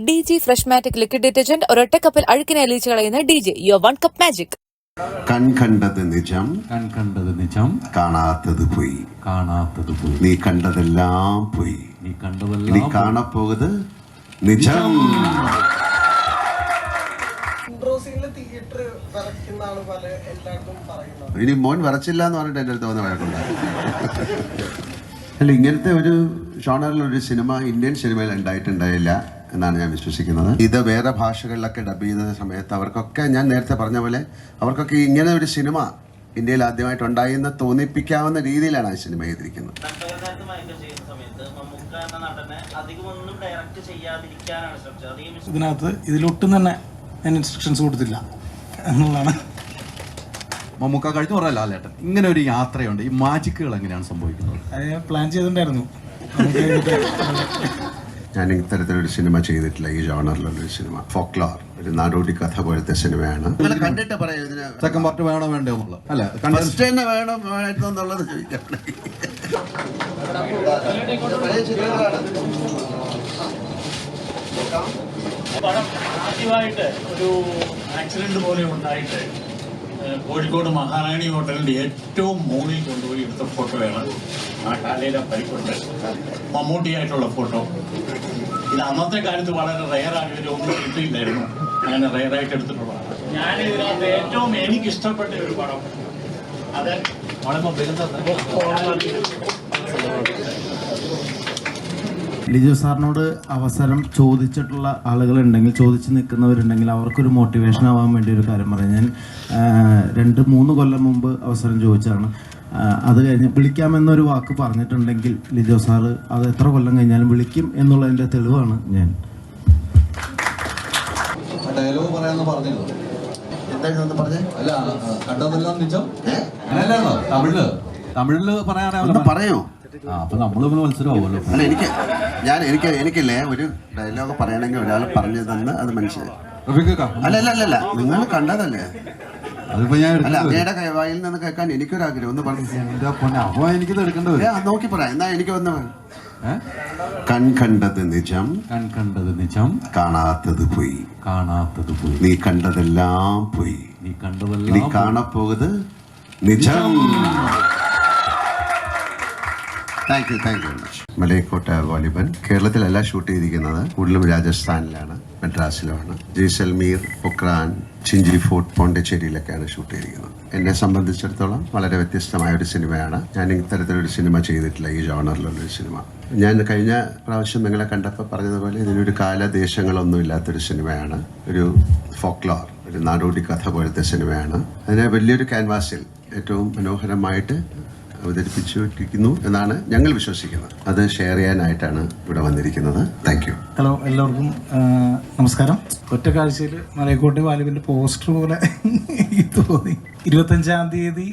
DG Freshmatic Liquid Detergent ഒരൊറ്റ കപ്പിൽ അഴുക്കിനെ അലിയിച്ച് കളയുന്ന DG Your One Cup Magic. കണ്ടത് നിജം കാണാത്തത് പോയി നീ കണ്ടതെല്ലാം പോയി നീ കാണപ്പോകുന്നത് നിജം. ഇനി മോൻ വരച്ചില്ല എന്ന് പറഞ്ഞിട്ട് എൻ്റെ അടുത്ത് വന്ന് വഴക്കുണ്ടായി. അല്ല, ഇങ്ങനത്തെ ഒരു ജോണറിലൊരു സിനിമ ഇന്ത്യൻ സിനിമയിൽ ഉണ്ടായിട്ടുണ്ടായില്ല എന്നാണ് ഞാൻ വിശ്വസിക്കുന്നത്. ഇത് വേറെ ഭാഷകളിലൊക്കെ ഡബ് ചെയ്യുന്ന സമയത്ത് അവർക്കൊക്കെ, ഞാൻ നേരത്തെ പറഞ്ഞ പോലെ, അവർക്കൊക്കെ ഇങ്ങനെ ഒരു സിനിമ ഇന്ത്യയിൽ ആദ്യമായിട്ട് ഉണ്ടായി എന്ന് തോന്നിപ്പിക്കാവുന്ന രീതിയിലാണ് ആ സിനിമ ചെയ്തിരിക്കുന്നത്. ഇതിനകത്ത് ഇതിലൊട്ടും തന്നെ ഞാൻ ഇൻസ്ട്രക്ഷൻസ് കൊടുത്തില്ല എന്നുള്ളതാണ്. മമ്മൂക്ക കഴിഞ്ഞു പറയല്ല ലാലേട്ടൻ, ഇങ്ങനെ ഒരു യാത്രയുണ്ട്, ഈ മാജിക്കുകൾ എങ്ങനെയാണ് സംഭവിക്കുന്നത്? അത് ഞാൻ പ്ലാൻ ചെയ്തിട്ടുണ്ടായിരുന്നു. ഞാൻ ഇത്തരത്തിലൊരു സിനിമ ചെയ്തിട്ടില്ല, ഈ ജോണറിലുള്ളൊരു സിനിമ. ഫോക്ലോർ, ഒരു നാടോടി കഥ പോലത്തെ സിനിമയാണ്. കണ്ടിട്ട് പറയാം ഇതിന് സെക്കൻഡ് പാർട്ട് വേണോ വേണ്ടോ എന്നുള്ളത്. അല്ല, ഫസ്റ്റ് തന്നെ വേണം എന്നുള്ളത് ചോദിക്കാം. ആദ്യമായിട്ട് ഒരു ആക്സിഡന്റ് പോലെ ഉണ്ടായിട്ട് കോഴിക്കോട് മഹാറാണി ഹോട്ടലിന്റെ ഏറ്റവും മുകളിൽ കൊണ്ടുപോയി എടുത്ത ഫോട്ടോയാണ് ആ കാലയിലെ പരിക്കൊണ്ട് മമ്മൂട്ടിയായിട്ടുള്ള ഫോട്ടോ. ഇത് അന്നത്തെ കാലത്ത് വളരെ റെയറായിട്ട് ഒന്നും കിട്ടിയില്ലായിരുന്നു. അങ്ങനെ റെയറായിട്ട് എടുത്തിട്ടുള്ളതാണ്. ഞാൻ ഇതിനകത്ത് ഏറ്റവും എനിക്കിഷ്ടപ്പെട്ട ഒരു പടം അത് ലിജോ സാറിനോട് അവസരം ചോദിച്ചിട്ടുള്ള ആളുകളുണ്ടെങ്കിൽ, ചോദിച്ച് നിൽക്കുന്നവരുണ്ടെങ്കിൽ അവർക്കൊരു മോട്ടിവേഷൻ ആവാൻ വേണ്ടി ഒരു കാര്യം പറയാം. ഞാൻ 2-3 കൊല്ലം മുമ്പ് അവസരം ചോദിച്ചതാണ്. അത് കഴിഞ്ഞ് വിളിക്കാമെന്നൊരു വാക്ക് പറഞ്ഞിട്ടുണ്ടെങ്കിൽ ലിജോ സാറ് അത് എത്ര കൊല്ലം കഴിഞ്ഞാലും വിളിക്കും എന്നുള്ളതിൻ്റെ തെളിവാണ് ഞാൻ. ഡയലോഗ് പറയാന്ന് പറഞ്ഞിരുന്നു. എന്തായിരുന്നു പറഞ്ഞേ? അല്ല, കണ്ടതെല്ലാം നിജം അങ്ങനെയല്ലായിരുന്നോ? തമിഴില് പറയാനോ പറയോ? അപ്പൊ നമ്മളിവിടെ മത്സരമാവുമല്ലോ. അല്ല, എനിക്കില്ലേ ഒരു ഡയലോഗ് പറയണമെങ്കിൽ ഒരാൾ പറഞ്ഞു തന്ന് അത് മനസ്സിലായി. അല്ല, നിങ്ങൾ കണ്ടതല്ലേ? അതിപ്പോ ഞാൻ അങ്ങയുടെ വായിൽ നിന്ന് കേൾക്കാൻ എനിക്കൊരാഗ്രഹം. ഒന്ന് പറഞ്ഞു അപ്പൊ എനിക്കിത് എടുക്കേണ്ടി വരും. നോക്കി പറയാം. എന്നാ എനിക്ക് വന്ന് കണ്ടത് നിജം കാണാത്തത് പോയി നീ കണ്ടതെല്ലാം പോയി നീ കാണപ്പോകുന്നത് നിജം. Thank you very much. Malaikottai Vaaliban കേരളത്തിലല്ല ഷൂട്ട് ചെയ്തിരിക്കുന്നത്, കൂടുതലും രാജസ്ഥാനിലാണ്, മദ്രാസിലുമാണ്. ജയ്സൽമീർ, പൊക്രാൻ, ചിഞ്ചി ഫോർട്ട്, പോണ്ടിച്ചേരിയിലൊക്കെയാണ് ഷൂട്ട് ചെയ്തിരിക്കുന്നത്. എന്നെ സംബന്ധിച്ചിടത്തോളം വളരെ വ്യത്യസ്തമായ ഒരു സിനിമയാണ്. ഞാൻ ഇത്തരത്തിലൊരു സിനിമ ചെയ്തിട്ടില്ല, ഈ ജോണറിലുള്ളൊരു സിനിമ. ഞാൻ കഴിഞ്ഞ പ്രാവശ്യം നിങ്ങളെ കണ്ടപ്പോൾ പറഞ്ഞതുപോലെ ഇതിനൊരു കാലദേശങ്ങളൊന്നും ഇല്ലാത്തൊരു സിനിമയാണ്. ഒരു ഫോക്ലോർ, ഒരു നാടോടി കഥ പോലത്തെ സിനിമയാണ്. അതിനെ വലിയൊരു ക്യാൻവാസിൽ ഏറ്റവും മനോഹരമായിട്ട് അവതരിപ്പിച്ചിരിക്കുന്നു എന്നാണ് ഞങ്ങൾ വിശ്വസിക്കുന്നത്. അത് ഷെയർ ചെയ്യാനായിട്ടാണ് ഇവിടെ വന്നിരിക്കുന്നത്. Thank you. ഹലോ, എല്ലാവർക്കും നമസ്കാരം. ഒറ്റ കാഴ്ചയിൽ മലയക്കോട്ടെ വാലിബിൻ്റെ പോസ്റ്റർ പോലെ തോന്നി. 25-ാം തീയതി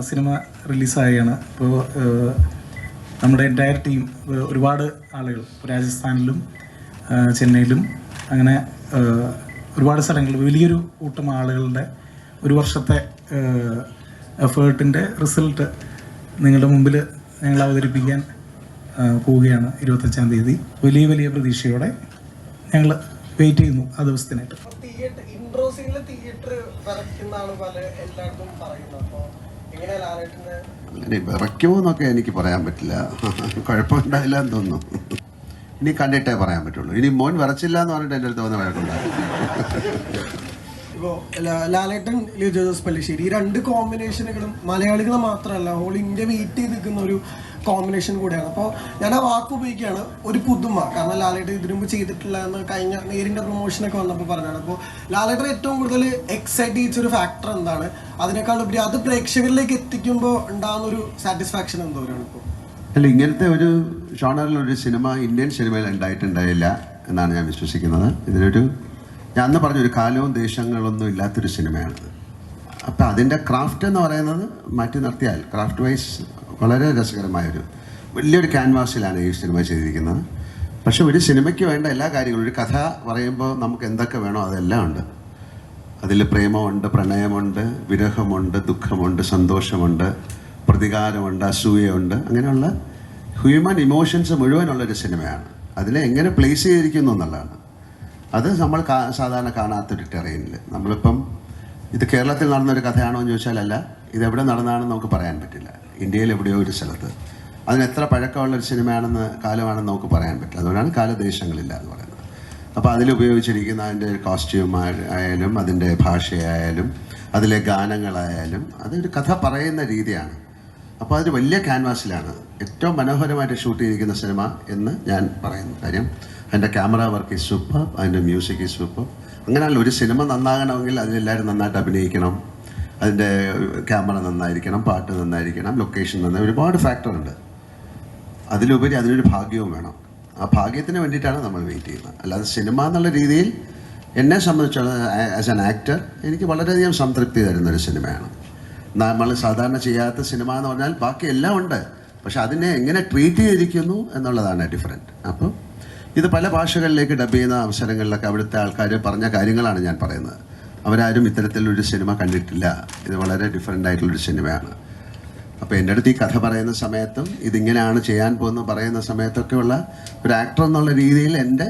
സിനിമ റിലീസായാണ്. ഇപ്പോൾ നമ്മുടെ എൻറ്റയർ ടീം, ഒരുപാട് ആളുകൾ രാജസ്ഥാനിലും ചെന്നൈയിലും അങ്ങനെ ഒരുപാട് സ്ഥലങ്ങളിൽ വലിയൊരു കൂട്ടം ആളുകളുടെ ഒരു വർഷത്തെ എഫേർട്ടിൻ്റെ റിസൾട്ട് നിങ്ങളുടെ മുമ്പിൽ ഞങ്ങൾ അവതരിപ്പിക്കാൻ പോവുകയാണ് 25-ാം തീയതി. വലിയ പ്രതീക്ഷയോടെ ഞങ്ങൾ വെയിറ്റ് ചെയ്യുന്നു ആ ദിവസത്തിനായിട്ട്. അങ്ങനെ വിറയ്ക്കുമോ എന്നൊക്കെ എനിക്ക് പറയാൻ പറ്റില്ല. കുഴപ്പമുണ്ടായില്ല എന്ന് തോന്നുന്നു. ഇനി കണ്ടിട്ടേ പറയാൻ പറ്റുള്ളൂ. ഇനി മോൻ വരച്ചില്ല എന്ന് പറഞ്ഞിട്ട് എൻ്റെ അടുത്ത് വന്ന് വഴക്കുണ്ടായി. ഇപ്പോൾ ലാലേട്ടൻ, ലിജോ ജോസ് പല്ലിശ്ശേരി, ഈ 2 കോമ്പിനേഷനുകളും മലയാളികൾ മാത്രമല്ല ഹോൾ ഇന്ത്യ വെയിറ്റ് ചെയ്ത് നിൽക്കുന്ന ഒരു കോമ്പിനേഷൻ കൂടെയാണ്. അപ്പോൾ ഞാൻ ആ വാക്ക് ഉപയോഗിക്കുകയാണ്, ഒരു പുതുമ. കാരണം ലാലേട്ടൻ ഇതിനു മുമ്പ് ചെയ്തിട്ടില്ല എന്ന് കഴിഞ്ഞ നേരിൻ്റെ പ്രൊമോഷനൊക്കെ വന്നപ്പോൾ പറഞ്ഞാണ്. അപ്പോൾ ലാലേട്ടൻ ഏറ്റവും കൂടുതൽ എക്സൈറ്റ് ചെയ്യിച്ചൊരു ഫാക്ടർ എന്താണ്? അതിനേക്കാൾ ഉപരി അത് പ്രേക്ഷകരിലേക്ക് എത്തിക്കുമ്പോൾ ഉണ്ടാകുന്നൊരു സാറ്റിസ്ഫാക്ഷൻ എന്തോരാണ് ഇപ്പോൾ? അല്ല, ഇങ്ങനത്തെ ഒരു ജോണറിലൊരു സിനിമ ഇന്ത്യൻ സിനിമയിൽ ഉണ്ടായിട്ടുണ്ടായില്ല എന്നാണ് ഞാൻ വിശ്വസിക്കുന്നത്. ഇതിനൊരു, ഞാൻ അന്ന് പറഞ്ഞൊരു കാലവും ദേശങ്ങളൊന്നും ഇല്ലാത്തൊരു സിനിമയാണിത്. അപ്പം അതിൻ്റെ ക്രാഫ്റ്റ് എന്ന് പറയുന്നത് മാറ്റി നിർത്തിയാൽ ക്രാഫ്റ്റ് വൈസ് വളരെ രസകരമായൊരു വലിയൊരു ക്യാൻവാസിലാണ് ഈ സിനിമ ചെയ്തിരിക്കുന്നത്. പക്ഷെ ഒരു സിനിമയ്ക്ക് വേണ്ട എല്ലാ കാര്യങ്ങളും, ഒരു കഥ പറയുമ്പോൾ നമുക്ക് എന്തൊക്കെ വേണോ അതെല്ലാം ഉണ്ട്. അതിൽ പ്രേമമുണ്ട്, പ്രണയമുണ്ട്, വിരഹമുണ്ട്, ദുഃഖമുണ്ട്, സന്തോഷമുണ്ട്, പ്രതികാരമുണ്ട്, അസൂയയുണ്ട്, അങ്ങനെയുള്ള ഹ്യൂമൻ ഇമോഷൻസ് മുഴുവനുള്ളൊരു സിനിമയാണ്. അതിനെ എങ്ങനെ പ്ലേസ് ചെയ്തിരിക്കുന്നു എന്നുള്ളതാണ്. അത് നമ്മൾ സാധാരണ കാണാത്തൊരു ടെറൈനിൽ നമ്മളിപ്പം ഇത് കേരളത്തിൽ നടന്നൊരു കഥയാണോ എന്ന് ചോദിച്ചാലല്ല, ഇതെവിടെ നടന്നതാണെന്ന് നമുക്ക് പറയാൻ പറ്റില്ല. ഇന്ത്യയിൽ എവിടെയോ ഒരു സ്ഥലത്ത് അതിന് എത്ര പഴക്കമുള്ളൊരു സിനിമയാണെന്ന് കാലമാണെന്ന് നമുക്ക് പറയാൻ പറ്റില്ല. അതുകൊണ്ടാണ് കാലദേശങ്ങളില്ല എന്ന് പറയുന്നത്. അപ്പോൾ അതിലുപയോഗിച്ചിരിക്കുന്ന അതിൻ്റെ കോസ്റ്റ്യൂം ആയാലും അതിൻ്റെ ഭാഷയായാലും അതിലെ ഗാനങ്ങളായാലും അതൊരു കഥ പറയുന്ന രീതിയാണ്. അപ്പോൾ അതൊരു വലിയ ക്യാൻവാസിലാണ് ഏറ്റവും മനോഹരമായിട്ട് ഷൂട്ട് ചെയ്തിരിക്കുന്ന സിനിമ എന്ന് ഞാൻ പറയുന്നു. കാര്യം അതിൻ്റെ ക്യാമറ വർക്ക് ഈസ് സൂപ്പർ, അതിൻ്റെ മ്യൂസിക് ഈസ് സൂപ്പർ. അങ്ങനെയല്ല, ഒരു സിനിമ നന്നാകണമെങ്കിൽ അതിലെല്ലാവരും നന്നായിട്ട് അഭിനയിക്കണം, അതിൻ്റെ ക്യാമറ നന്നായിരിക്കണം, പാട്ട് നന്നായിരിക്കണം, ലൊക്കേഷൻ നന്നായി, ഒരുപാട് ഫാക്ടറുണ്ട്. അതിലുപരി അതിനൊരു ഭാഗ്യവും വേണം. ആ ഭാഗ്യത്തിന് വേണ്ടിയിട്ടാണ് നമ്മൾ വെയിറ്റ് ചെയ്യുന്നത്. അല്ലാതെ സിനിമ എന്നുള്ള രീതിയിൽ എന്നെ സംബന്ധിച്ചുള്ള ആസ് ആൻ ആക്ടർ എനിക്ക് വളരെയധികം സംതൃപ്തി തരുന്നൊരു സിനിമയാണ്. നമ്മൾ സാധാരണ ചെയ്യാത്ത സിനിമ എന്ന് പറഞ്ഞാൽ ബാക്കി എല്ലാം ഉണ്ട്, പക്ഷെ അതിനെ എങ്ങനെ ട്രീറ്റ് ചെയ്തിരിക്കുന്നു എന്നുള്ളതാണ് ഡിഫറെൻറ്റ്. അപ്പോൾ ഇത് പല ഭാഷകളിലേക്ക് ഡബ് ചെയ്യുന്ന അവസരങ്ങളിലൊക്കെ അവിടുത്തെ ആൾക്കാർ പറഞ്ഞ കാര്യങ്ങളാണ് ഞാൻ പറയുന്നത്. അവരാരും ഇത്തരത്തിലൊരു സിനിമ കണ്ടിട്ടില്ല, ഇത് വളരെ ഡിഫറെൻ്റ് ആയിട്ടുള്ളൊരു സിനിമയാണ്. അപ്പോൾ എൻ്റെ അടുത്ത് ഈ കഥ പറയുന്ന സമയത്തും ഇതിങ്ങനെയാണ് ചെയ്യാൻ പോകുന്നത് പറയുന്ന സമയത്തൊക്കെയുള്ള ഒരു ആക്ടർ എന്നുള്ള രീതിയിൽ എൻ്റെ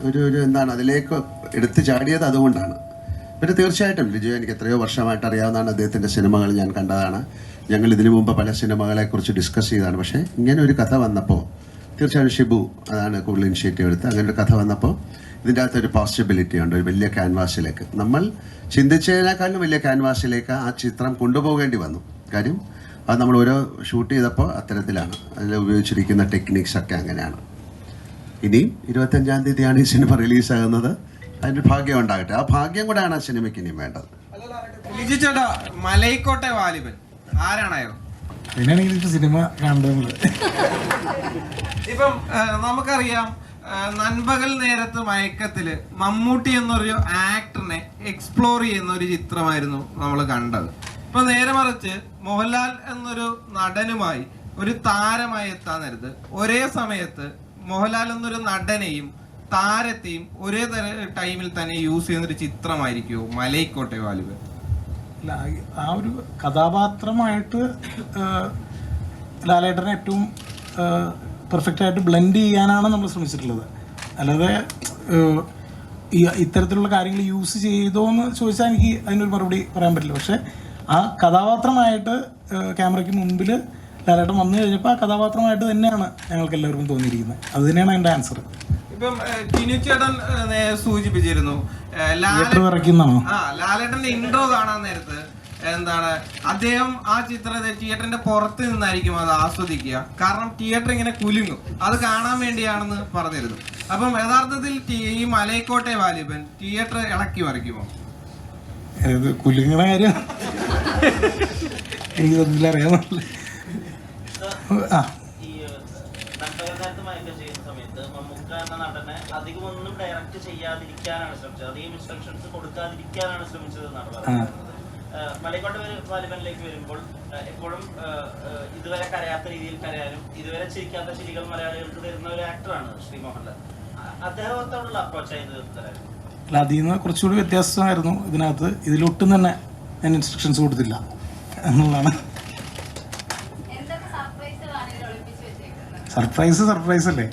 ഒരു എന്താണ് അതിലേക്ക് എടുത്തു ചാടിയത് അതുകൊണ്ടാണ്. പിന്നെ തീർച്ചയായിട്ടും ലിജോ എനിക്ക് എത്രയോ വർഷമായിട്ട് അറിയാവുന്നതാണ്. അദ്ദേഹത്തിൻ്റെ സിനിമകൾ ഞാൻ കണ്ടതാണ്. ഞങ്ങൾ ഇതിനു മുമ്പ് പല സിനിമകളെക്കുറിച്ച് ഡിസ്കസ് ചെയ്തതാണ്. പക്ഷേ ഇങ്ങനെ ഒരു കഥ വന്നപ്പോൾ തീർച്ചയായും ഷിബു അതാണ് കൂടുതൽ ഇനിഷ്യേറ്റീവ് എടുത്ത് അങ്ങനെ ഒരു കഥ വന്നപ്പോൾ ഇതിൻ്റെ അകത്തൊരു പോസിബിലിറ്റി ഉണ്ട്. ഒരു വലിയ ക്യാൻവാസിലേക്ക് നമ്മൾ ചിന്തിച്ചതിനേക്കാളും വലിയ ക്യാൻവാസിലേക്ക് ആ ചിത്രം കൊണ്ടുപോകേണ്ടി വന്നു. കാര്യം അത് നമ്മൾ ഓരോ ഷൂട്ട് ചെയ്തപ്പോൾ അത്തരത്തിലാണ് അതിൽ ഉപയോഗിച്ചിരിക്കുന്ന ടെക്നിക്സ് ഒക്കെ അങ്ങനെയാണ്. ഇനിയും 25-ാം തീയതിയാണ് ഈ സിനിമ റിലീസാകുന്നത്. അതിൻ്റെ ഭാഗ്യം ഉണ്ടാകട്ടെ. ആ ഭാഗ്യം കൂടെയാണ് ആ സിനിമയ്ക്ക് ഇനിയും വേണ്ടത്. ലിജു ചേട്ടാ, മലൈക്കോട്ടെ വാലിബൻ ആരാണയോ? പിന്നെയാണെങ്കിൽ ഇപ്പൊ സിനിമ കണ്ടത് ഇപ്പം നമുക്കറിയാം, നൻപകൽ നേരത്ത് മയക്കത്തില് മമ്മൂട്ടി എന്നൊരു ആക്ടറിനെ എക്സ്പ്ലോർ ചെയ്യുന്ന ഒരു ചിത്രമായിരുന്നു നമ്മൾ കണ്ടത്. ഇപ്പൊ നേരെ മറിച്ച് മോഹൻലാൽ എന്നൊരു നടനുമായി ഒരു താരമായി എത്താൻ നേരത്ത് ഒരേ സമയത്ത് മോഹൻലാൽ എന്നൊരു നടനെയും താരത്തെയും ഒരേ ടൈമിൽ തന്നെ യൂസ് ചെയ്യുന്നൊരു ചിത്രമായിരിക്കുമോ മലൈക്കോട്ടെ വാലിബൻ? അല്ല, ആ ഒരു കഥാപാത്രമായിട്ട് ലാലേട്ടനെ ഏറ്റവും പെർഫെക്റ്റായിട്ട് ബ്ലെൻഡ് ചെയ്യാനാണ് നമ്മൾ ശ്രമിച്ചിട്ടുള്ളത്. അല്ലാതെ ഈ ഇത്തരത്തിലുള്ള കാര്യങ്ങൾ യൂസ് ചെയ്തോ എന്ന് ചോദിച്ചാൽ എനിക്ക് അതിനൊരു മറുപടി പറയാൻ പറ്റില്ല. പക്ഷേ ആ കഥാപാത്രമായിട്ട് ക്യാമറയ്ക്ക് മുൻപിൽ ലാലേട്ടൻ വന്നു കഴിഞ്ഞപ്പോൾ ആ കഥാപാത്രമായിട്ട് തന്നെയാണ് ഞങ്ങൾക്ക് എല്ലാവർക്കും തോന്നിയിരിക്കുന്നത്. അത് തന്നെയാണ് എൻ്റെ ആൻസർ. ഇപ്പം ടിനു ചേട്ടൻ സൂചിപ്പിച്ചിരുന്നു ലാലേട്ടന്റെ ഇൻട്രോ കാണാൻ നേരത്ത് എന്താണ് അദ്ദേഹം ആ ചിത്രത്തെ തിയേറ്ററിന്റെ പുറത്ത് നിന്നായിരിക്കും അത് ആസ്വദിക്കുക. കാരണം തിയേറ്റർ ഇങ്ങനെ കുലുങ്ങും, അത് കാണാൻ വേണ്ടിയാണെന്ന് പറഞ്ഞിരുന്നു. അപ്പം യഥാർത്ഥത്തിൽ ഈ മലൈക്കോട്ടെ വാലിബൻ തിയേറ്റർ ഇളക്കി മറിക്കുമോ? കുലുങ്ങണ കാര്യം എനിക്ക് തൊന്നില്ല, അറിയാമല്ലേ. അധികമൊന്നും ഡയറക്റ്റ് ചെയ്യാതിരിക്കാനാണ് ശ്രമിച്ചത്, അധികം ഇൻസ്ട്രക്ഷൻസ് കൊടുക്കാതിരിക്കാനാണ് ശ്രമിച്ചത് എന്നാണ് പറയുന്നത്. മലൈക്കോട്ടെ വാലിബനിലേക്ക് വരുമ്പോൾ എപ്പോഴും ഇതുവരെ കരയാത്ത രീതിയിൽ കരയാനും ഇതുവരെ ചിരിക്കാത്ത ചിരികൾ മലയാളികൾക്ക് തരുന്ന ഒരു ആക്ടറാണ് ശ്രീ മോഹൻലാൽ. അദ്ദേഹത്തോടുള്ള അപ്രോച്ചായത് തരായിരുന്നു. അല്ല, അതിൽ നിന്ന് കുറച്ചുകൂടി വ്യത്യാസമായിരുന്നു ഇതിനകത്ത്. ഇതിലൊട്ടും തന്നെ ഞാൻ ഇൻസ്ട്രക്ഷൻസ് കൊടുത്തില്ല എന്നുള്ളതാണ്. സർപ്രൈസ് അല്ലേ?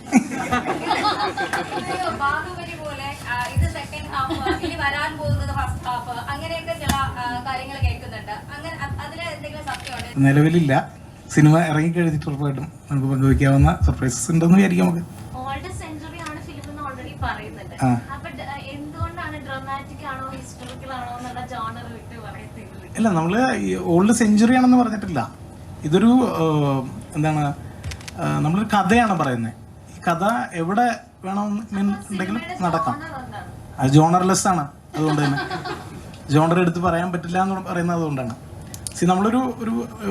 നിലവിലില്ല. സിനിമ ഇറങ്ങിക്കഴിഞ്ഞിട്ട് ഉറപ്പായിട്ടും നമുക്ക് പങ്കുവയ്ക്കാവുന്ന സർപ്രൈസസ് ഉണ്ടെന്ന് വിചാരിക്കാം നമുക്ക്. അല്ല, നമ്മൾ ഓൾഡ് സെഞ്ചുറി ആണെന്ന് പറഞ്ഞിട്ടില്ല. ഇതൊരു എന്താണ്, നമ്മളൊരു കഥയാണ് പറയുന്നത്. ഈ കഥ എവിടെ വേണമെന്നുണ്ടെങ്കിലും നടക്കാം. അത് ജോണർലെസ് ആണ്. അതുകൊണ്ട് തന്നെ ജോണർ എടുത്ത് പറയാൻ പറ്റില്ല എന്ന് പറയുന്നത് അതുകൊണ്ടാണ്. നമ്മളൊരു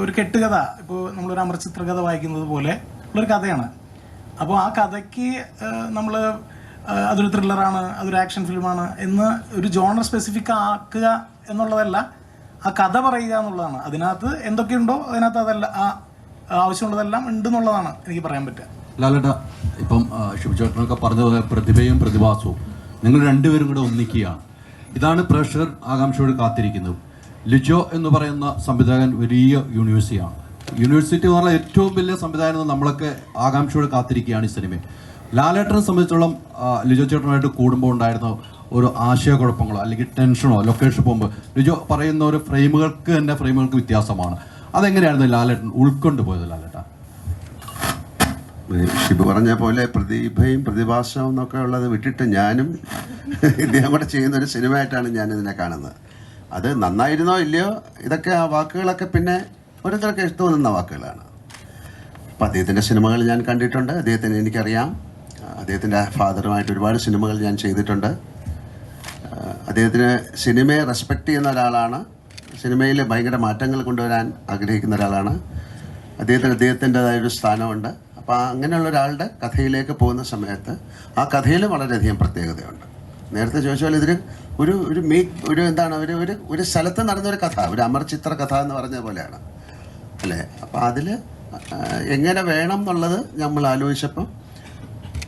ഒരു കെട്ടുകഥ, ഇപ്പോൾ നമ്മളൊരു അമർചിത്ര കഥ വായിക്കുന്നത് പോലെ ഉള്ളൊരു കഥയാണ്. അപ്പോൾ ആ കഥയ്ക്ക് നമ്മൾ അതൊരു ത്രില്ലറാണ്, അതൊരു ആക്ഷൻ ഫിലിമാണ് എന്ന് ഒരു ജോണർ സ്പെസിഫിക് ആക്കുക എന്നുള്ളതല്ല, ആ കഥ പറയുക എന്നുള്ളതാണ്. അതിനകത്ത് എന്തൊക്കെയുണ്ടോ അതിനകത്ത് അതല്ല, ആ ആവശ്യമുള്ളതെല്ലാം ഉണ്ടെന്നുള്ളതാണ് എനിക്ക് പറയാൻ പറ്റുക. ലാലേട്ട, ഇപ്പം ശിവചേട്ടനൊക്കെ പറഞ്ഞത് പ്രതിഭയും പ്രതിഭാസവും നിങ്ങൾ രണ്ടുപേരും കൂടെ ഒന്നിക്കുകയാണ്. ഇതാണ് പ്രേക്ഷകർ ആകാംക്ഷയോട് കാത്തിരിക്കുന്നത്. ലിജോ എന്ന് പറയുന്ന സംവിധായകൻ വലിയ യൂണിവേഴ്സിറ്റിയാണ്. യൂണിവേഴ്സിറ്റി എന്ന് പറഞ്ഞാൽ ഏറ്റവും വലിയ സംവിധാനം. നമ്മളൊക്കെ ആകാംക്ഷയോട് കാത്തിരിക്കുകയാണ് ഈ സിനിമ. ലാലേട്ടനെ സംബന്ധിച്ചോളം ലിജോ ചേട്ടനുമായിട്ട് കൂടുമ്പോൾ ഉണ്ടായിരുന്ന ഒരു ആശയക്കുഴപ്പങ്ങളോ അല്ലെങ്കിൽ ടെൻഷനോ ലൊക്കേഷൻ പോകുമ്പോൾ ലിജോ പറയുന്ന ഒരു ഫ്രെയിമുകൾക്ക് വ്യത്യാസമാണ്. അതെങ്ങനെയായിരുന്നു ലാലേട്ടൻ ഉൾക്കൊണ്ട് പോയത്? ലാലേട്ടൻ ഷിബു പറഞ്ഞ പോലെ പ്രതിഭയും പ്രതിഭാസവും എന്നൊക്കെ ഉള്ളത് വിട്ടിട്ട് ഞാനും ഇദ്ദേഹം കൂടെ ചെയ്യുന്ന ഒരു സിനിമയായിട്ടാണ് ഞാൻ ഇതിനെ കാണുന്നത്. അത് നന്നായിരുന്നോ ഇല്ലയോ ഇതൊക്കെ ആ വാക്കുകളൊക്കെ പിന്നെ ഓരോരുത്തർക്ക് തോന്നുന്ന വാക്കുകളാണ്. അപ്പം അദ്ദേഹത്തിൻ്റെ സിനിമകൾ ഞാൻ കണ്ടിട്ടുണ്ട്, അദ്ദേഹത്തിന് എനിക്കറിയാം. അദ്ദേഹത്തിൻ്റെ ഫാദറുമായിട്ട് ഒരുപാട് സിനിമകൾ ഞാൻ ചെയ്തിട്ടുണ്ട്. അദ്ദേഹത്തിന് സിനിമയെ റെസ്പെക്റ്റ് ചെയ്യുന്ന ഒരാളാണ്, സിനിമയിൽ ഭയങ്കര മാറ്റങ്ങൾ കൊണ്ടുവരാൻ ആഗ്രഹിക്കുന്ന ഒരാളാണ്. അദ്ദേഹത്തിൻ്റെതായൊരു സ്ഥാനമുണ്ട്. അപ്പോൾ അങ്ങനെയുള്ള ഒരാളുടെ കഥയിലേക്ക് പോകുന്ന സമയത്ത് ആ കഥയിൽ വളരെയധികം പ്രത്യേകതയുണ്ട്. നേരത്തെ ചോദിച്ച പോലെ ഇതിൽ ഒരു സ്ഥലത്ത് നടന്നൊരു കഥ, ഒരു അമർ ചിത്ര കഥ എന്ന് പറഞ്ഞ പോലെയാണ് അല്ലേ. അപ്പോൾ അതിൽ എങ്ങനെ വേണം എന്നുള്ളത് നമ്മൾ ആലോചിച്ചപ്പം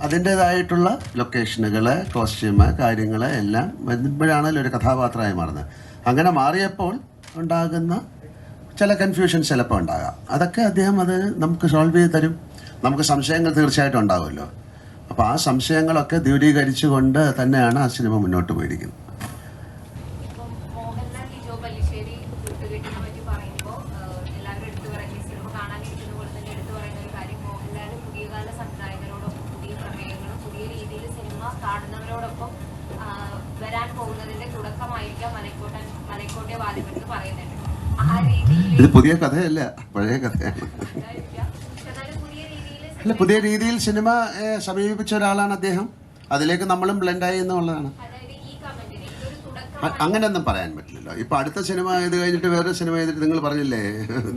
അതിൻ്റേതായിട്ടുള്ള ലൊക്കേഷനുകൾ, കോസ്റ്റ്യൂമ്, കാര്യങ്ങൾ എല്ലാം വരുമ്പോഴാണല്ലോ ഒരു കഥാപാത്രമായി മാറുന്നത്. അങ്ങനെ മാറിയപ്പോൾ ഉണ്ടാകുന്ന ചില കൺഫ്യൂഷൻസ് ചിലപ്പോൾ ഉണ്ടാകാം. അതൊക്കെ അദ്ദേഹം അത് നമുക്ക് സോൾവ് ചെയ്ത് തരും. നമുക്ക് സംശയങ്ങൾ തീർച്ചയായിട്ടും ഉണ്ടാവുമല്ലോ. അപ്പോൾ ആ സംശയങ്ങളൊക്കെ ദൂരീകരിച്ചുകൊണ്ട് തന്നെയാണ് ആ സിനിമ മുന്നോട്ട് പോയിരിക്കുന്നത്. ഇത് പുതിയ കഥയല്ല, പഴയ കഥയാണ്. അല്ല, പുതിയ രീതിയിൽ സിനിമ സമീപിച്ച ഒരാളാണ് അദ്ദേഹം. അതിലേക്ക് നമ്മളും ബ്ലെൻഡായി എന്നുള്ളതാണ്. അങ്ങനെയൊന്നും പറയാൻ പറ്റില്ലല്ലോ. ഇപ്പോൾ അടുത്ത സിനിമ ഇത് കഴിഞ്ഞിട്ട് വേറൊരു സിനിമ ചെയ്തിട്ട് നിങ്ങൾ പറഞ്ഞില്ലേ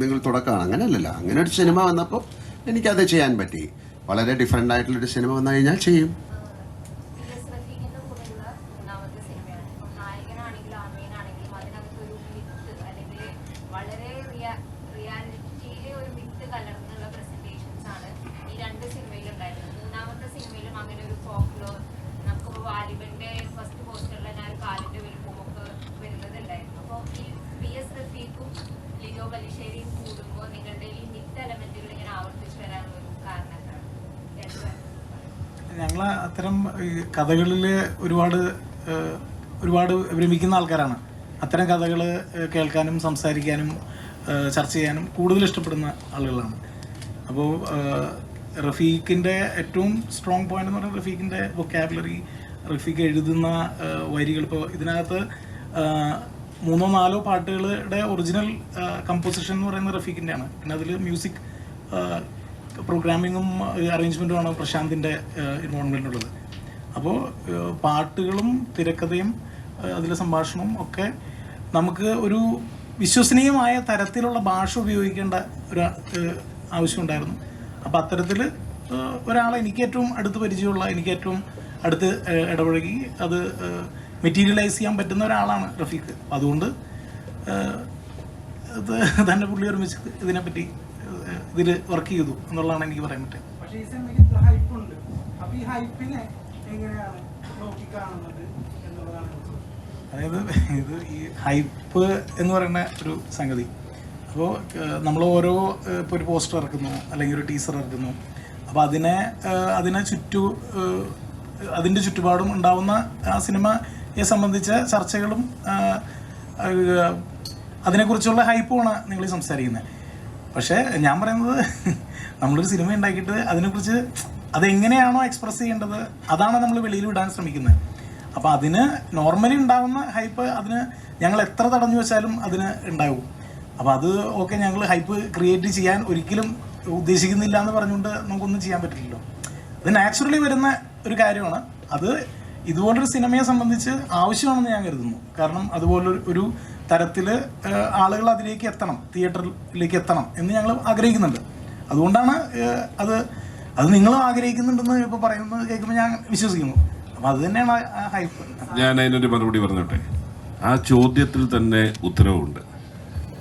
നിങ്ങൾ തുടക്കമാണ്, അങ്ങനെയല്ലല്ലോ. അങ്ങനെ ഒരു സിനിമ വന്നപ്പോൾ എനിക്കത് ചെയ്യാൻ പറ്റി. വളരെ ഡിഫറെൻ്റ് ആയിട്ടുള്ളൊരു സിനിമ വന്നു കഴിഞ്ഞാൽ ചെയ്യും. ഞങ്ങൾ അത്തരം കഥകളിൽ ഒരുപാട് ഭ്രമിക്കുന്ന ആൾക്കാരാണ്. അത്തരം കഥകൾ കേൾക്കാനും സംസാരിക്കാനും ചർച്ച ചെയ്യാനും കൂടുതൽ ഇഷ്ടപ്പെടുന്ന ആളുകളാണ്. അപ്പോൾ റഫീഖിൻ്റെ ഏറ്റവും സ്ട്രോങ് പോയിന്റ് എന്ന് പറയുന്നത് റഫീഖിൻ്റെ വൊക്കാബുലറി, റഫീഖ് എഴുതുന്ന വരികൾ. ഇപ്പോൾ ഇതിനകത്ത് 3-4 പാട്ടുകളുടെ ഒറിജിനൽ കമ്പോസിഷൻ എന്ന് പറയുന്നത് റഫീഖിൻ്റെയാണ്. പിന്നെ അതിൽ മ്യൂസിക് പ്രോഗ്രാമിങ്ങും അറേഞ്ച്മെൻറ്റുമാണ് പ്രശാന്തിൻ്റെ ഇൻവോൾവ്മെൻ്റ് ഉള്ളത്. അപ്പോൾ പാട്ടുകളും തിരക്കഥയും അതിലെ സംഭാഷണവും ഒക്കെ നമുക്ക് ഒരു വിശ്വസനീയമായ തരത്തിലുള്ള ഭാഷ ഉപയോഗിക്കേണ്ട ഒരു ആവശ്യമുണ്ടായിരുന്നു. അപ്പോൾ അത്തരത്തിൽ ഒരാളെ എനിക്ക് ഏറ്റവും അടുത്ത് പരിചയമുള്ള, എനിക്ക് ഏറ്റവും അടുത്ത് ഇടപഴകി അത് മെറ്റീരിയലൈസ് ചെയ്യാൻ പറ്റുന്ന ഒരാളാണ് റഫീഖ്. അതുകൊണ്ട് തന്നെ പുള്ളി ഒരുമിച്ച് ഇതിനെപ്പറ്റി ഇതിൽ വർക്ക് ചെയ്തു എന്നുള്ളതാണ് എനിക്ക് പറയാൻ പറ്റുക. പക്ഷേ ഈ സിനിമയ്ക്ക് ഇത്ര ഹൈപ്പുണ്ട്. അപ്പോൾ ഈ ഹൈപ്പിനെ എങ്ങനെയാണ് നോക്കിക്കാണുന്നത് എന്നുള്ളതാണ്. അതായത് ഇത് ഈ ഹൈപ്പ് എന്ന് പറയുന്ന ഒരു സംഗതി. അപ്പോൾ നമ്മൾ ഇപ്പോൾ ഒരു പോസ്റ്റർ ഇറക്കുന്നു അല്ലെങ്കിൽ ഒരു ടീസർ ഇറക്കുന്നു. അപ്പോൾ അതിൻ്റെ ചുറ്റുപാടും ഉണ്ടാവുന്ന ആ സിനിമയെ സംബന്ധിച്ച ചർച്ചകളും അതിനെക്കുറിച്ചുള്ള ഹൈപ്പുമാണ് നിങ്ങൾ സംസാരിക്കുന്നത്. പക്ഷേ ഞാൻ പറയുന്നത് നമ്മളൊരു സിനിമ ഉണ്ടാക്കിയിട്ട് അതിനെക്കുറിച്ച് അതെങ്ങനെയാണോ എക്സ്പ്രസ് ചെയ്യേണ്ടത് അതാണ് നമ്മൾ വെളിയിൽ വിടാൻ ശ്രമിക്കുന്നത്. അപ്പോൾ അതിന് നോർമലി ഉണ്ടാകുന്ന ഹൈപ്പ് അതിന് ഞങ്ങൾ എത്ര തടഞ്ഞു വെച്ചാലും അതിന് ഉണ്ടാവും. അപ്പോൾ അത് ഓക്കെ, ഞങ്ങൾ ഹൈപ്പ് ക്രിയേറ്റ് ചെയ്യാൻ ഒരിക്കലും ഉദ്ദേശിക്കുന്നില്ല എന്ന് പറഞ്ഞുകൊണ്ട് നമുക്കൊന്നും ചെയ്യാൻ പറ്റില്ലല്ലോ. അത് നാച്ചുറലി വരുന്ന ഒരു കാര്യമാണ്. അത് ഇതുപോലൊരു സിനിമയെ സംബന്ധിച്ച് ആവശ്യമാണെന്ന് ഞാൻ കരുതുന്നു. കാരണം അതുപോലൊരു തരത്തിൽ ആളുകൾ അതിലേക്ക് എത്തണം, തിയേറ്ററിലേക്ക് എത്തണം എന്ന് ഞങ്ങൾ ആഗ്രഹിക്കുന്നുണ്ട്. അതുകൊണ്ടാണ് അത് നിങ്ങളും ആഗ്രഹിക്കുന്നുണ്ടെന്ന് ഇപ്പോൾ പറയുന്നത് കേൾക്കുമ്പോൾ ഞാൻ വിശ്വസിക്കുന്നു. അപ്പോൾ അത് തന്നെയാണ് ആ ഹൈപ്പ്. ഞാൻ അതിനൊരു മറുപടി പറഞ്ഞോട്ടെ. ആ ചോദ്യത്തിൽ തന്നെ ഉത്തരവുണ്ട്.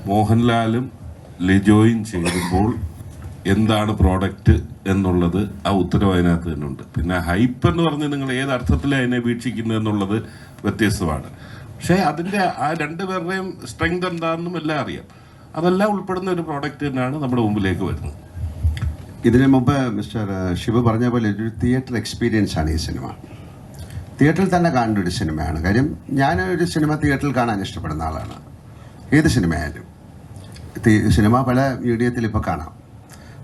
മോഹൻലാലും ലിജോയും ചേരുമ്പോൾ എന്താണ് പ്രോഡക്റ്റ് എന്നുള്ളത് ആ ഉത്തരവ് അതിനകത്ത് തന്നെ ഉണ്ട്. പിന്നെ ഹൈപ്പ് എന്ന് പറഞ്ഞ് നിങ്ങൾ ഏത് അർത്ഥത്തിലാണ് അതിനെ വീക്ഷിക്കുന്നത് എന്നുള്ളത് വ്യത്യസ്തമാണ്. പക്ഷേ അതിൻ്റെ ആ രണ്ടുപേരുടെയും സ്ട്രെങ്ത് എന്താണെന്നും എല്ലാം അറിയാം. അതെല്ലാം ഉൾപ്പെടുന്ന ഒരു പ്രോഡക്റ്റ് തന്നെയാണ് നമ്മുടെ മുമ്പിലേക്ക് വരുന്നത്. ഇതിനു മുമ്പ് മിസ്റ്റർ ശിവ പറഞ്ഞ പോലെ ഒരു തിയേറ്റർ എക്സ്പീരിയൻസ് ആണ് ഈ സിനിമ. തിയേറ്ററിൽ തന്നെ കാണേണ്ട ഒരു സിനിമയാണ്. കാര്യം ഞാനൊരു സിനിമ തിയേറ്ററിൽ കാണാൻ ഇഷ്ടപ്പെടുന്ന ആളാണ്. ഏത് സിനിമയായാലും സിനിമ പല മീഡിയത്തിൽ ഇപ്പോൾ കാണാം.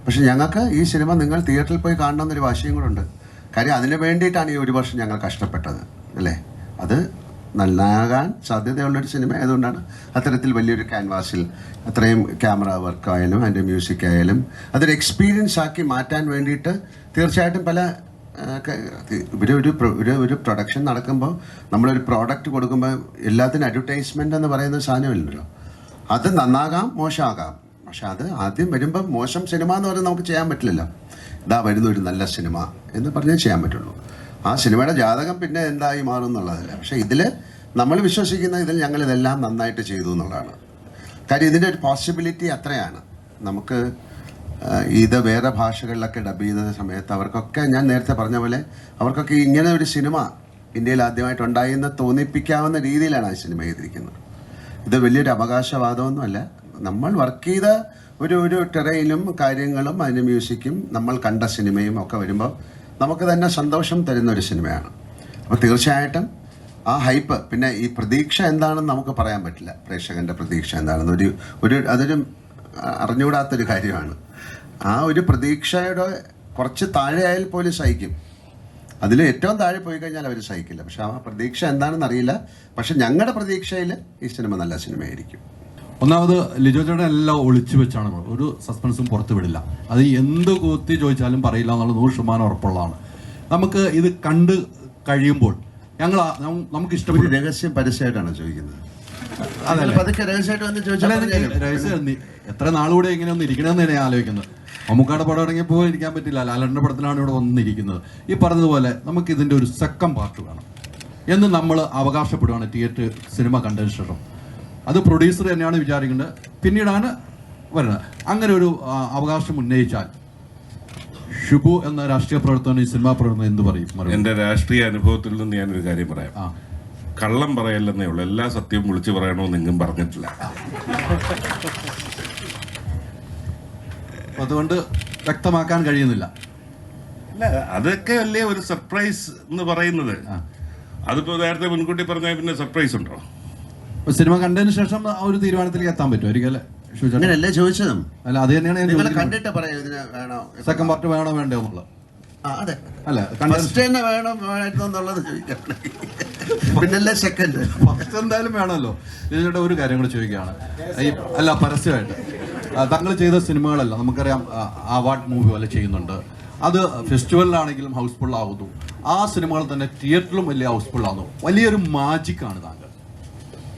പക്ഷെ ഞങ്ങൾക്ക് ഈ സിനിമ നിങ്ങൾ തിയേറ്ററിൽ പോയി കാണണമെന്നൊരു വാശിയും കൂടെ ഉണ്ട്. കാര്യം അതിന് വേണ്ടിയിട്ടാണ് ഈ 1 വർഷം ഞങ്ങൾ കഷ്ടപ്പെട്ടത് അല്ലേ. അത് നന്നാകാൻ സാധ്യതയുള്ളൊരു സിനിമ ആയതുകൊണ്ടാണ് അത്തരത്തിൽ വലിയൊരു ക്യാൻവാസിൽ അത്രയും ക്യാമറ വർക്കായാലും അതിൻ്റെ മ്യൂസിക് ആയാലും അതൊരു എക്സ്പീരിയൻസ് ആക്കി മാറ്റാൻ വേണ്ടിയിട്ട് തീർച്ചയായിട്ടും പല ഒരു പ്രൊഡക്ഷൻ നടക്കുമ്പോൾ നമ്മളൊരു പ്രോഡക്റ്റ് കൊടുക്കുമ്പോൾ എല്ലാത്തിനും അഡ്വർടൈസ്മെൻ്റ് എന്ന് പറയുന്ന സാധനമില്ലല്ലോ. അത് നന്നാകാം, മോശമാകാം. പക്ഷെ അത് ആദ്യം വരുമ്പം മോശം സിനിമ എന്ന് പറഞ്ഞാൽ നമുക്ക് ചെയ്യാൻ പറ്റില്ലല്ലോ. ഇതാ വരുന്ന ഒരു നല്ല സിനിമ എന്ന് പറഞ്ഞേ ചെയ്യാൻ പറ്റുള്ളൂ. ആ സിനിമയുടെ ജാതകം പിന്നെ എന്തായി മാറും എന്നുള്ളതല്ല. പക്ഷേ ഇതിൽ നമ്മൾ വിശ്വസിക്കുന്ന ഇതിൽ ഞങ്ങളിതെല്ലാം നന്നായിട്ട് ചെയ്തു എന്നുള്ളതാണ്. കാര്യം ഇതിൻ്റെ ഒരു പോസിബിലിറ്റി അത്രയാണ്. നമുക്ക് ഇത് വേറെ ഭാഷകളിലൊക്കെ ഡബ് ചെയ്യുന്ന സമയത്ത് അവർക്കൊക്കെ ഞാൻ നേരത്തെ പറഞ്ഞ പോലെ അവർക്കൊക്കെ ഇങ്ങനെ ഒരു സിനിമ ഇന്ത്യയിൽ ആദ്യമായിട്ട് ഉണ്ടായി എന്ന് തോന്നിപ്പിക്കാവുന്ന രീതിയിലാണ് ആ സിനിമ ചെയ്തിരിക്കുന്നത്. ഇത് വലിയൊരു അവകാശവാദമൊന്നുമല്ല. നമ്മൾ വർക്ക് ചെയ്ത ഒരു ടെറയിലും കാര്യങ്ങളും അതിൻ്റെ മ്യൂസിക്കും നമ്മൾ കണ്ട സിനിമയും ഒക്കെ വരുമ്പോൾ നമുക്ക് തന്നെ സന്തോഷം തരുന്നൊരു സിനിമയാണ്. അപ്പോൾ തീർച്ചയായിട്ടും ആ ഹൈപ്പ്, പിന്നെ ഈ പ്രതീക്ഷ എന്താണെന്ന് നമുക്ക് പറയാൻ പറ്റില്ല. പ്രേക്ഷകൻ്റെ പ്രതീക്ഷ എന്താണെന്ന് അതൊരു അറിഞ്ഞുകൂടാത്തൊരു കാര്യമാണ്. ആ ഒരു പ്രതീക്ഷയുടെ കുറച്ച് താഴെ ആയാൽ പോലും സഹിക്കും. അതിൽ ഏറ്റവും താഴെ പോയി കഴിഞ്ഞാൽ അവർ സഹിക്കില്ല. പക്ഷെ ആ പ്രതീക്ഷ എന്താണെന്ന് അറിയില്ല. പക്ഷെ ഞങ്ങളുടെ പ്രതീക്ഷയിൽ ഈ സിനിമ നല്ല സിനിമയായിരിക്കും. ഒന്നാമത് ലിജോ ചേട്ടൻ എല്ലാം ഒളിച്ചു വെച്ചാണ്, ഒരു സസ്പെൻസും പുറത്തു വിടില്ല. അത് എന്ത് കുത്തി ചോദിച്ചാലും പറയില്ല എന്നുള്ള 100% ഉറപ്പുള്ളതാണ്. നമുക്ക് ഇത് കണ്ട് കഴിയുമ്പോൾ നമുക്ക് ഇഷ്ടപ്പെട്ട രഹസ്യം പരസ്യമായിട്ടാണ് ചോദിക്കുന്നത്. രഹസ്യം എത്ര നാളുകൂടെ ഇങ്ങനെ ഒന്ന് ഇരിക്കണമെന്ന് ഞാൻ ആലോചിക്കുന്നത്. മമ്മൂക്കാടെ പടം ഇറങ്ങിയപ്പോൾ ഇരിക്കാൻ പറ്റില്ല, ലാലേട്ടൻ്റെ പടത്തിലാണ് ഇവിടെ വന്നിരിക്കുന്നത്. ഈ പറഞ്ഞതുപോലെ നമുക്ക് ഇതിൻ്റെ ഒരു സെക്കൻഡ് പാർട്ട് വേണം എന്ന് നമ്മൾ അവകാശപ്പെടുകയാണ് തിയേറ്റർ സിനിമ കണ്ടതിന് ശേഷം. അത് പ്രൊഡ്യൂസർ തന്നെയാണ് വിചാരിക്കേണ്ടത്, പിന്നീടാണ് വരുന്നത്. അങ്ങനെ ഒരു അവകാശം ഉന്നയിച്ചാൽ ഷിബു എന്ന രാഷ്ട്രീയ പ്രവർത്തകൻ ഈ സിനിമാ പ്രവർത്തനം എന്ത് പറയും? എൻ്റെ രാഷ്ട്രീയ അനുഭവത്തിൽ നിന്ന് ഞാനൊരു കാര്യം പറയാം. കള്ളം പറയല്ലെന്നേ ഉള്ളൂ, എല്ലാ സത്യവും വിളിച്ചു പറയണമെന്ന് എങ്ങും പറഞ്ഞിട്ടില്ല. അതുകൊണ്ട് വ്യക്തമാക്കാൻ കഴിയുന്നില്ല. അല്ല, അതൊക്കെ അല്ലേ ഒരു സർപ്രൈസ് എന്ന് പറയുന്നത്. അതിപ്പോ നേരത്തെ മുൻകൂട്ടി പറഞ്ഞാൽ പിന്നെ സർപ്രൈസ് ഉണ്ടോ? സിനിമ കണ്ടതിന് ശേഷം ആ ഒരു തീരുമാനത്തിലേക്ക് എത്താൻ പറ്റും ഒരിക്കലേ ചോദിച്ചതും. അല്ല, അത് തന്നെയാണ് സെക്കൻഡ് പാർട്ട് വേണോ വേണ്ടോ എന്നുള്ളത്. അല്ല, ഫസ്റ്റ് എന്തായാലും വേണമല്ലോ. ഇതിന്റെ ഒരു കാര്യം കൂടെ ചോദിക്കുകയാണ്. അല്ല, പരസ്യമായിട്ട് താങ്കൾ ചെയ്ത സിനിമകളല്ല, നമുക്കറിയാം അവാർഡ് മൂവി പോലെ ചെയ്യുന്നുണ്ട്. അത് ഫെസ്റ്റിവലിലാണെങ്കിലും ഹൗസ്ഫുൾ ആവുന്നു. ആ സിനിമകൾ തന്നെ തിയേറ്ററിലും വലിയ ഹൗസ്ഫുൾ ആവുന്നു. വലിയൊരു മാജിക്കാണ് താങ്കൾ.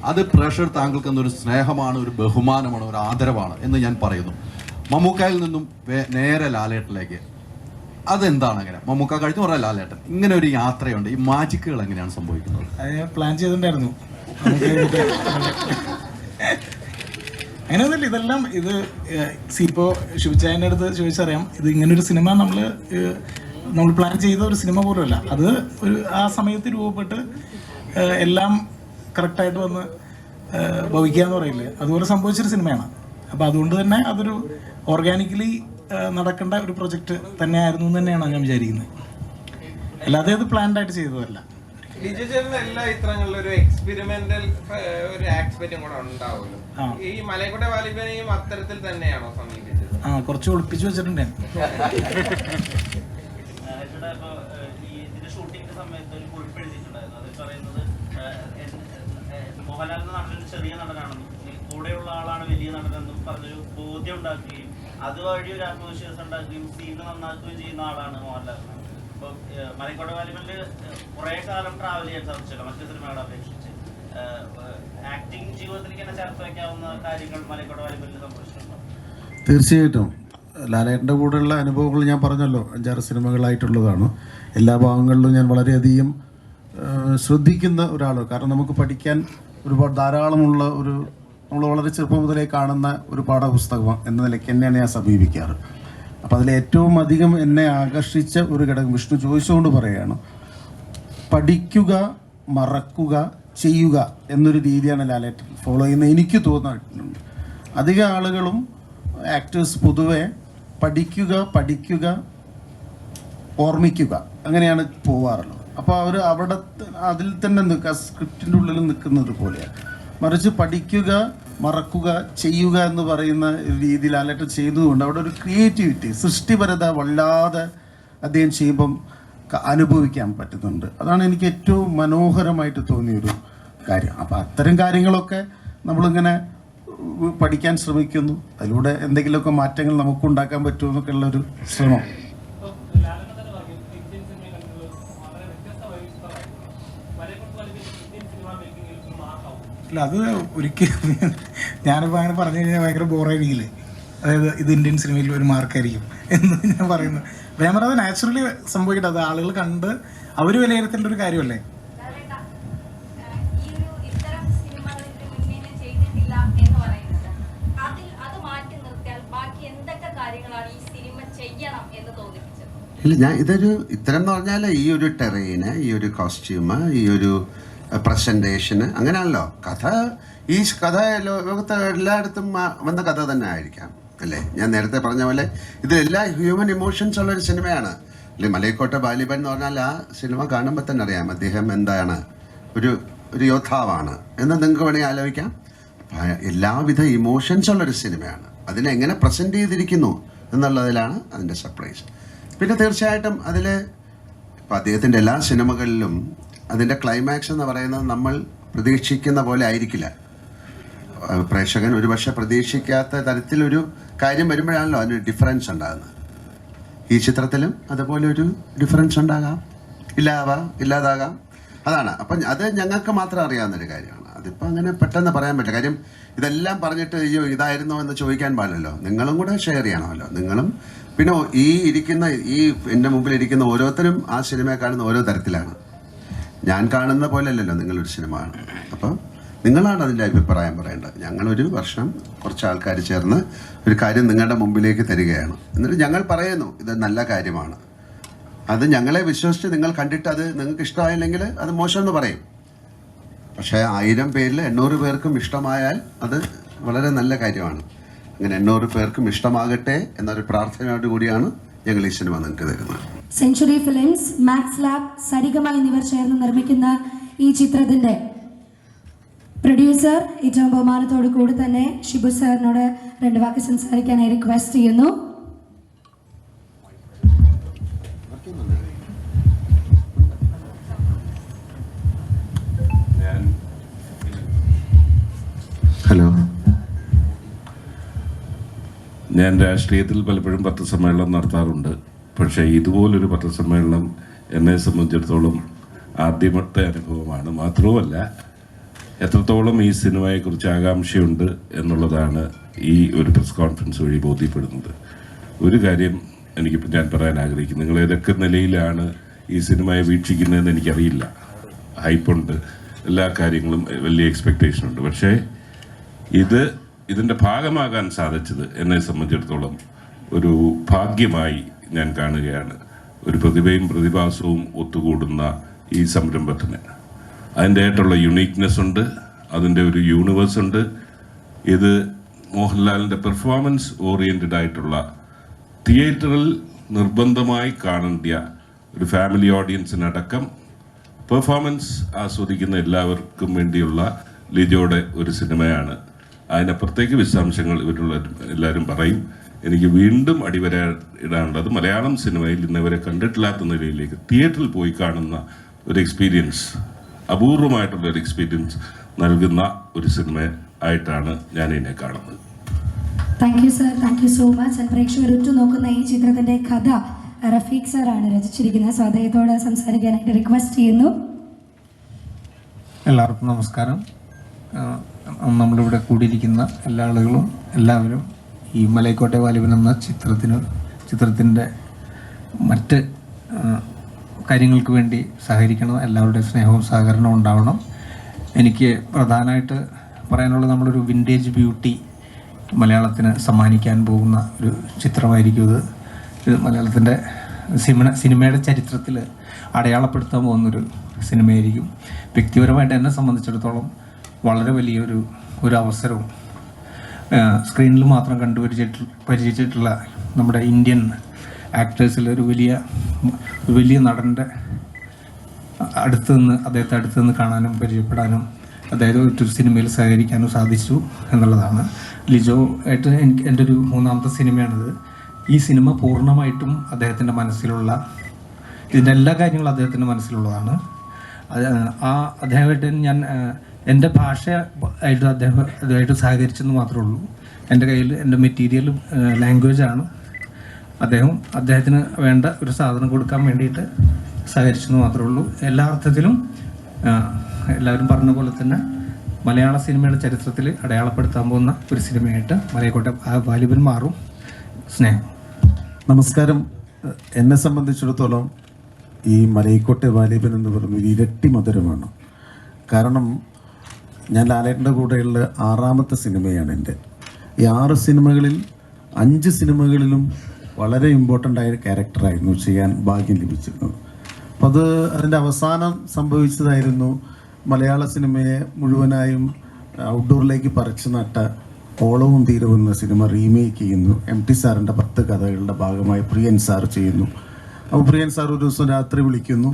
അത് പ്രേക്ഷകർ താങ്കൾക്ക് എന്നൊരു സ്നേഹമാണ്, ഒരു ബഹുമാനമാണ്, ഒരു ആദരവാണ് എന്ന് ഞാൻ പറയുന്നു. മമ്മൂക്കായിൽ നിന്നും നേരെ ലാലേട്ടനിലേക്ക് അതെന്താണ്? അങ്ങനെ മമ്മൂക്ക കഴിഞ്ഞു പറയാം, ലാലേട്ടൻ ഇങ്ങനെ ഒരു യാത്രയുണ്ട്. ഈ മാജിക്കുകൾ എങ്ങനെയാണ് സംഭവിക്കുന്നത്? പ്ലാൻ ചെയ്തിട്ടുണ്ടായിരുന്നു. അങ്ങനെയൊന്നുമില്ല. ഇതെല്ലാം ഇപ്പോൾ ശിവചായൻ്റെ അടുത്ത് ചോദിച്ചറിയാം. ഇത് ഇങ്ങനൊരു സിനിമ നമ്മൾ പ്ലാൻ ചെയ്ത ഒരു സിനിമ പോലുമല്ല. അത് ആ സമയത്ത് രൂപപ്പെട്ട് എല്ലാം കറക്റ്റായിട്ട് വന്ന് ഭവിക്കുക എന്ന് പറയില്ലേ, അതുപോലെ സംഭവിച്ചൊരു സിനിമയാണ്. അപ്പോൾ അതുകൊണ്ട് തന്നെ അതൊരു ഓർഗാനിക്കലി നടക്കേണ്ട ഒരു പ്രൊജക്റ്റ് തന്നെയായിരുന്നു എന്ന് തന്നെയാണ് ഞാൻ വിചാരിക്കുന്നത്. അല്ലാതെ അത് പ്ലാൻഡ് ആയിട്ട് ചെയ്തതല്ല. ലിജോ ചേട്ടൻ എല്ലാ ചിത്രങ്ങളിലും ഒരു എക്സ്പെരിമെന്റൽ ഒരു ആസ്പെക്റ്റും കൂടെ ഉണ്ടാവുമല്ലോ. ഈ മലയക്കോട്ടെ വാലിബനെയും അത്തരത്തിൽ തന്നെയാണോ സമീപിച്ചത്? കുറച്ച് ഒളിപ്പിച്ചു വെച്ചിട്ടുണ്ട്. ഷൂട്ടിങ്ങിന്റെ സമയത്ത് ഒരു കുറിപ്പ് എഴുതിയിട്ടുണ്ടായിരുന്നു. അതിൽ പറയുന്നത് മോഹൻലാൽ എന്ന നടൻ ചെറിയ നടനാണെന്നും കൂടെയുള്ള ആളാണ് വലിയ നടനെന്നും പറഞ്ഞൊരു ബോധ്യം ഉണ്ടാക്കുകയും അതുവഴി ഒരു ആത്മവിശ്വാസം ഉണ്ടാക്കുകയും സീൻ നന്നാക്കുകയും ചെയ്യുന്ന ആളാണ് മോഹൻലാൽ. അപ്പോൾ മലയക്കോട്ടെ വാലിബനിൽ കുറേ കാലം ട്രാവൽ ചെയ്യാൻ സാധിച്ചല്ലോ മറ്റു സിനിമകളെ അപേക്ഷിച്ച്. ആക്ടിങ് ജീവിതത്തിലേക്ക് തന്നെ ചേർത്ത് വയ്ക്കാവുന്ന കാര്യങ്ങൾ മലയക്കോട്ടെ വാലിബനിൽ സംഭവിച്ചിട്ടുണ്ടോ? തീർച്ചയായിട്ടും ലാലേട്ടൻ്റെ കൂടെയുള്ള അനുഭവങ്ങൾ ഞാൻ പറഞ്ഞല്ലോ, 5-6 സിനിമകളായിട്ടുള്ളതാണ്. എല്ലാ ഭാഗങ്ങളിലും ഞാൻ വളരെയധികം ശ്രദ്ധിക്കുന്ന ഒരാൾ. കാരണം നമുക്ക് പഠിക്കാൻ ഒരുപാട് ധാരാളമുള്ള നമ്മൾ വളരെ ചെറുപ്പം മുതലേ കാണുന്ന ഒരു പാഠപുസ്തകം എന്ന നിലയ്ക്ക് തന്നെയാണ് ഞാൻ സമീപിക്കാറ്. അപ്പോൾ അതിൽ ഏറ്റവും അധികം എന്നെ ആകർഷിച്ച ഒരു ഘടകം വിഷ്ണു ചോദിച്ചുകൊണ്ട് പറയുകയാണ്, പഠിക്കുക, മറക്കുക, ചെയ്യുക എന്നൊരു രീതിയാണ് ലാലേട്ടൻ ഫോളോ ചെയ്യുന്നത് എനിക്ക് തോന്നിയിട്ടുണ്ട്. അധികം ആളുകളും ആക്ടേഴ്സ് പൊതുവെ പഠിക്കുക, ഓർമ്മിക്കുക അങ്ങനെയാണ് പോവാറുള്ളത്. അപ്പോൾ അവർ അവിടെ അതിൽ തന്നെ നിൽക്കുക, സ്ക്രിപ്റ്റിൻ്റെ ഉള്ളിൽ നിൽക്കുന്നത് പോലെയാണ്. മറിച്ച് പഠിക്കുക, മറക്കുക, ചെയ്യുക എന്ന് പറയുന്ന രീതിയിൽ ലാലേട്ടൻ ചെയ്തതുകൊണ്ട് അവിടെ ഒരു ക്രിയേറ്റിവിറ്റി, സൃഷ്ടിപരത വല്ലാതെ അദ്ദേഹം ചെയ്യുമ്പം അനുഭവിക്കാൻ പറ്റുന്നുണ്ട്. അതാണ് എനിക്ക് ഏറ്റവും മനോഹരമായിട്ട് തോന്നിയൊരു കാര്യം. അപ്പോൾ അത്തരം കാര്യങ്ങളൊക്കെ നമ്മളിങ്ങനെ പഠിക്കാൻ ശ്രമിക്കുന്നു. അതിലൂടെ എന്തെങ്കിലുമൊക്കെ മാറ്റങ്ങൾ നമുക്ക് ഉണ്ടാക്കാൻ പറ്റുമെന്നൊക്കെ ഉള്ളൊരു ശ്രമം. അല്ല, അത് ഒരിക്കലും ഞാനിപ്പോൾ അങ്ങനെ പറഞ്ഞു കഴിഞ്ഞാൽ ഭയങ്കര ബോറായിരിക്കില്ലേ. അതായത് ഇത് ഇന്ത്യൻ സിനിമയിൽ ഒരു മാർക്കായിരിക്കും എന്ന് ഞാൻ പറയുന്നത്. അപ്പോൾ ഞാൻ പറയുന്നത് നാച്ചുറലി സംഭവിക്കട്ടെ. അത് ആളുകൾ കണ്ട് അവർ വിലയിരുത്തേണ്ട ഒരു കാര്യമല്ലേ. ഇല്ല, ഞാൻ ഇത്തരം എന്ന് പറഞ്ഞാൽ ഈ ഒരു ടെറൈന്, ഈ ഒരു കോസ്റ്റ്യൂമ്, ഈ ഒരു പ്രസൻറ്റേഷന് അങ്ങനെയാണല്ലോ ഈ കഥ ലോകത്ത് എല്ലായിടത്തും വന്ന കഥ തന്നെ ആയിരിക്കാം അല്ലേ. ഞാൻ നേരത്തെ പറഞ്ഞ പോലെ ഇതെല്ലാം ഹ്യൂമൻ ഇമോഷൻസ് ഉള്ളൊരു സിനിമയാണ് അല്ലെ. മലൈക്കോട്ടെ വാലിബൻ എന്ന് പറഞ്ഞാൽ ആ സിനിമ കാണുമ്പോൾ തന്നെ അറിയാം അദ്ദേഹം എന്താണ്, ഒരു യോദ്ധാവാണ് എന്ന് നിങ്ങൾക്ക് വേണമെങ്കിൽ ആലോചിക്കാം. എല്ലാവിധ ഇമോഷൻസ് ഉള്ളൊരു സിനിമയാണ്. അതിനെങ്ങനെ പ്രസൻറ്റ് ചെയ്തിരിക്കുന്നു എന്നുള്ളതിലാണ് അതിൻ്റെ സർപ്രൈസ്. പിന്നെ തീർച്ചയായിട്ടും അതിൽ ഇപ്പോൾ അദ്ദേഹത്തിൻ്റെ എല്ലാ സിനിമകളിലും അതിൻ്റെ ക്ലൈമാക്സ് എന്ന് പറയുന്നത് നമ്മൾ പ്രതീക്ഷിക്കുന്ന പോലെ ആയിരിക്കില്ല. പ്രേക്ഷകൻ ഒരുപക്ഷെ പ്രതീക്ഷിക്കാത്ത തരത്തിലൊരു കാര്യം വരുമ്പോഴാണല്ലോ അതിന് ഡിഫറൻസ് ഉണ്ടാകുന്നത്. ഈ ചിത്രത്തിലും അതുപോലെ ഒരു ഡിഫറൻസ് ഉണ്ടാകാം, ഇല്ലാതാകാം. അതാണ്. അപ്പം അത് ഞങ്ങൾക്ക് മാത്രം അറിയാവുന്നൊരു കാര്യമാണ്. അതിപ്പോൾ അങ്ങനെ പെട്ടെന്ന് പറയാൻ പറ്റില്ല. കാര്യം ഇതെല്ലാം പറഞ്ഞിട്ട് അയ്യോ ഇതായിരുന്നോ എന്ന് ചോദിക്കാൻ പാടില്ലല്ലോ. നിങ്ങളും കൂടെ ഷെയർ ചെയ്യണമല്ലോ. നിങ്ങളും പിന്നെ ഈ എൻ്റെ മുമ്പിലിരിക്കുന്ന ഓരോരുത്തരും ആ സിനിമയെ കാണുന്ന ഓരോ തരത്തിലാണ്. ഞാൻ കാണുന്ന പോലെ അല്ലല്ലോ നിങ്ങളൊരു സിനിമ കാണുന്നത്. അപ്പം നിങ്ങളാണ് അതിൻ്റെ അഭിപ്രായം പറയേണ്ടത്. ഞങ്ങളൊരു വർഷം കുറച്ച് ആൾക്കാർ ചേർന്ന് ഒരു കാര്യം നിങ്ങളുടെ മുമ്പിലേക്ക് തരികയാണ്. എന്നിട്ട് ഞങ്ങൾ പറയുന്നു ഇത് നല്ല കാര്യമാണ്. അത് ഞങ്ങളെ വിശ്വസിച്ച് നിങ്ങൾ കണ്ടിട്ട് അത് നിങ്ങൾക്ക് ഇഷ്ടമായില്ലെങ്കിൽ അത് മോശമെന്ന് പറയും. പക്ഷേ 1000 പേരിൽ 800 പേർക്കും ഇഷ്ടമായാൽ അത് വളരെ നല്ല കാര്യമാണ്. അങ്ങനെ 800 പേർക്കും ഇഷ്ടമാകട്ടെ എന്നൊരു പ്രാർത്ഥനയോട് കൂടിയാണ് ഞങ്ങൾ ഈ സിനിമ നിങ്ങൾക്ക് തരുന്നത്. സെഞ്ച്വറി ഫിലിംസ്, മാക്സ് ലാബ്, സരിഗമ എന്നിവർ ചേർന്ന് നിർമ്മിക്കുന്ന ഈ ചിത്രത്തിന്റെ പ്രൊഡ്യൂസർ ഏറ്റവും ബഹുമാനത്തോടു കൂടി തന്നെ ഷിബു സാറിനോട് 2 വാക്ക് സംസാരിക്കാനായി റിക്വസ്റ്റ് ചെയ്യുന്നു. ഹലോ. ഞാൻ രാഷ്ട്രീയത്തിൽ പലപ്പോഴും പത്രസമ്മേളനം നടത്താറുണ്ട്. പക്ഷേ ഇതുപോലൊരു പത്രസമ്മേളനം എന്നെ സംബന്ധിച്ചിടത്തോളം ആദ്യമത്തെ അനുഭവമാണ്. മാത്രവുമല്ല, എത്രത്തോളം ഈ സിനിമയെക്കുറിച്ച് ആകാംക്ഷയുണ്ട് എന്നുള്ളതാണ് ഈ ഒരു പ്രസ് കോൺഫറൻസ് വഴി ബോധ്യപ്പെടുന്നത്. ഒരു കാര്യം ഞാൻ പറയാൻ ആഗ്രഹിക്കുന്നു. നിങ്ങൾ ഏതൊക്കെ നിലയിലാണ് ഈ സിനിമയെ വീക്ഷിക്കുന്നതെന്ന് എനിക്കറിയില്ല. ഹൈപ്പുണ്ട്, എല്ലാ കാര്യങ്ങളും വലിയ എക്സ്പെക്റ്റേഷൻ ഉണ്ട്. പക്ഷേ ഇതിൻ്റെ ഭാഗമാകാൻ സാധിച്ചത് എന്നെ സംബന്ധിച്ചിടത്തോളം ഒരു ഭാഗ്യമായി ഞാൻ കാണുകയാണ്. ഒരു പ്രതിഭയും പ്രതിഭാസവും ഒത്തുകൂടുന്ന ഈ സംരംഭത്തിന് അതിൻ്റെതായിട്ടുള്ള യുണീക്നെസ് ഉണ്ട്, അതിൻ്റെ ഒരു യൂണിവേഴ്സ് ഉണ്ട്. ഇത് മോഹൻലാലിൻ്റെ പെർഫോമൻസ് ഓറിയൻറ്റഡ് ആയിട്ടുള്ള തിയേറ്ററിൽ നിർബന്ധമായി കാണേണ്ട ഒരു ഫാമിലി ഓഡിയൻസിനടക്കം പെർഫോമൻസ് ആസ്വദിക്കുന്ന എല്ലാവർക്കും വേണ്ടിയുള്ള ലിജോയുടെ ഒരു സിനിമയാണ്. അതിനപ്പുറത്തേക്ക് വിശദാംശങ്ങൾ എല്ലാവരും പറയും. എനിക്ക് വീണ്ടും അടിവര ഇടാനുള്ളത് മലയാളം സിനിമയിൽ ഇന്നവരെ കണ്ടിട്ടില്ലാത്ത നിലയിലേക്ക് തിയേറ്ററിൽ പോയി കാണുന്ന ഒരു എക്സ്പീരിയൻസ്, അപൂർവമായിട്ടുള്ള ഒരു എക്സ്പീരിയൻസ് നൽകുന്ന ഒരു സിനിമ ആയിട്ടാണ് ഞാൻ ഇതിനെ കാണുന്നത്. Thank you sir, thank you so much. പ്രേക്ഷകർ ഉറ്റുനോക്കുന്ന ഈ ചിത്രത്തിന്റെ കഥ റഫീഖ് സാറാണ് രചിച്ചിരിക്കുന്നത്. സോ അദ്ദേഹത്തോട് സംസാരിക്കാനായിട്ട് റിക്വസ്റ്റ് ചെയ്യുന്നു. എല്ലാവർക്കും നമസ്കാരം. നമ്മളിവിടെ കൂടിയിരിക്കുന്ന എല്ലാ ആളുകളും എല്ലാവരും ഈ മലൈക്കോട്ടെ വാലിബൻ എന്ന ചിത്രത്തിൻ്റെ മറ്റ് കാര്യങ്ങൾക്ക് വേണ്ടി സഹകരിക്കണം. എല്ലാവരുടെയും സ്നേഹവും സഹകരണവും ഉണ്ടാവണം. എനിക്ക് പ്രധാനമായിട്ട് പറയാനുള്ളത്, നമ്മളൊരു വിൻറ്റേജ് ബ്യൂട്ടി മലയാളത്തിന് സമ്മാനിക്കാൻ പോകുന്ന ഒരു ചിത്രമായിരിക്കും ഇത്. മലയാളത്തിൻ്റെ സിനിമയുടെ ചരിത്രത്തിൽ അടയാളപ്പെടുത്താൻ പോകുന്നൊരു സിനിമയായിരിക്കും. വ്യക്തിപരമായിട്ട് എന്നെ സംബന്ധിച്ചിടത്തോളം വളരെ വലിയൊരു അവസരവും സ്ക്രീനിൽ മാത്രം പരിചയിച്ചിട്ടുള്ള നമ്മുടെ ഇന്ത്യൻ ആക്ടേഴ്സിൽ ഒരു വലിയ നടൻ്റെ അദ്ദേഹത്തെ അടുത്ത് നിന്ന് കാണാനും പരിചയപ്പെടാനും അതായത് ഒരു സിനിമയിൽ സഹകരിക്കാനും സാധിച്ചു എന്നുള്ളതാണ്. ലിജോ ആയിട്ട് എൻ്റെ ഒരു 3ാമത്തെ സിനിമയാണിത്. ഈ സിനിമ പൂർണ്ണമായിട്ടും അദ്ദേഹത്തിൻ്റെ മനസ്സിലുള്ള ഇതിൻ്റെ എല്ലാ കാര്യങ്ങളും അദ്ദേഹത്തിൻ്റെ മനസ്സിലുള്ളതാണ്. അദ്ദേഹമായിട്ട് ഞാൻ എൻ്റെ ഭാഷ ആയിട്ട് അദ്ദേഹമായിട്ട് സഹകരിച്ചെന്ന് മാത്രമേ ഉള്ളൂ. എൻ്റെ കയ്യിൽ എൻ്റെ മെറ്റീരിയൽ ലാംഗ്വേജാണ്. അദ്ദേഹത്തിന് വേണ്ട ഒരു സാധനം കൊടുക്കാൻ വേണ്ടിയിട്ട് സഹകരിച്ചെന്ന് മാത്രമേ ഉള്ളൂ. എല്ലാ അർത്ഥത്തിലും എല്ലാവരും പറഞ്ഞ പോലെ തന്നെ മലയാള സിനിമയുടെ ചരിത്രത്തിൽ അടയാളപ്പെടുത്താൻ പോകുന്ന ഒരു സിനിമയായിട്ട് മലൈക്കോട്ടെ വാലിബൻ മാറും. സ്നേഹം. നമസ്കാരം. എന്നെ സംബന്ധിച്ചിടത്തോളം ഈ മലൈക്കോട്ടെ വാലിബൻ എന്ന് പറയുന്നത് ഇരട്ടി മധുരമാണ്. കാരണം ഞാൻ ലാലേട്ടൻ്റെ കൂടെയുള്ള 6ാമത്തെ സിനിമയാണ് എൻ്റെ. ഈ 6 സിനിമകളിൽ 5 സിനിമകളിലും വളരെ ഇമ്പോർട്ടൻ്റ് ആയ ക്യാരക്ടറായിരുന്നു ചെയ്യാൻ ഭാഗ്യം ലഭിച്ചിരുന്നത്. അപ്പോൾ അതിൻ്റെ അവസാനം സംഭവിച്ചതായിരുന്നു മലയാള സിനിമയെ മുഴുവനായും ഔട്ട്ഡോറിലേക്ക് പറിച്ചു നട്ട ഓളവും തീരവും എന്ന സിനിമ റീമേക്ക് ചെയ്യുന്നു. MT സാറിൻ്റെ 10 കഥകളുടെ ഭാഗമായി പ്രിയൻ സാർ ചെയ്യുന്നു. അപ്പോൾ പ്രിയൻ സാർ ഒരു ദിവസം രാത്രി വിളിക്കുന്നു.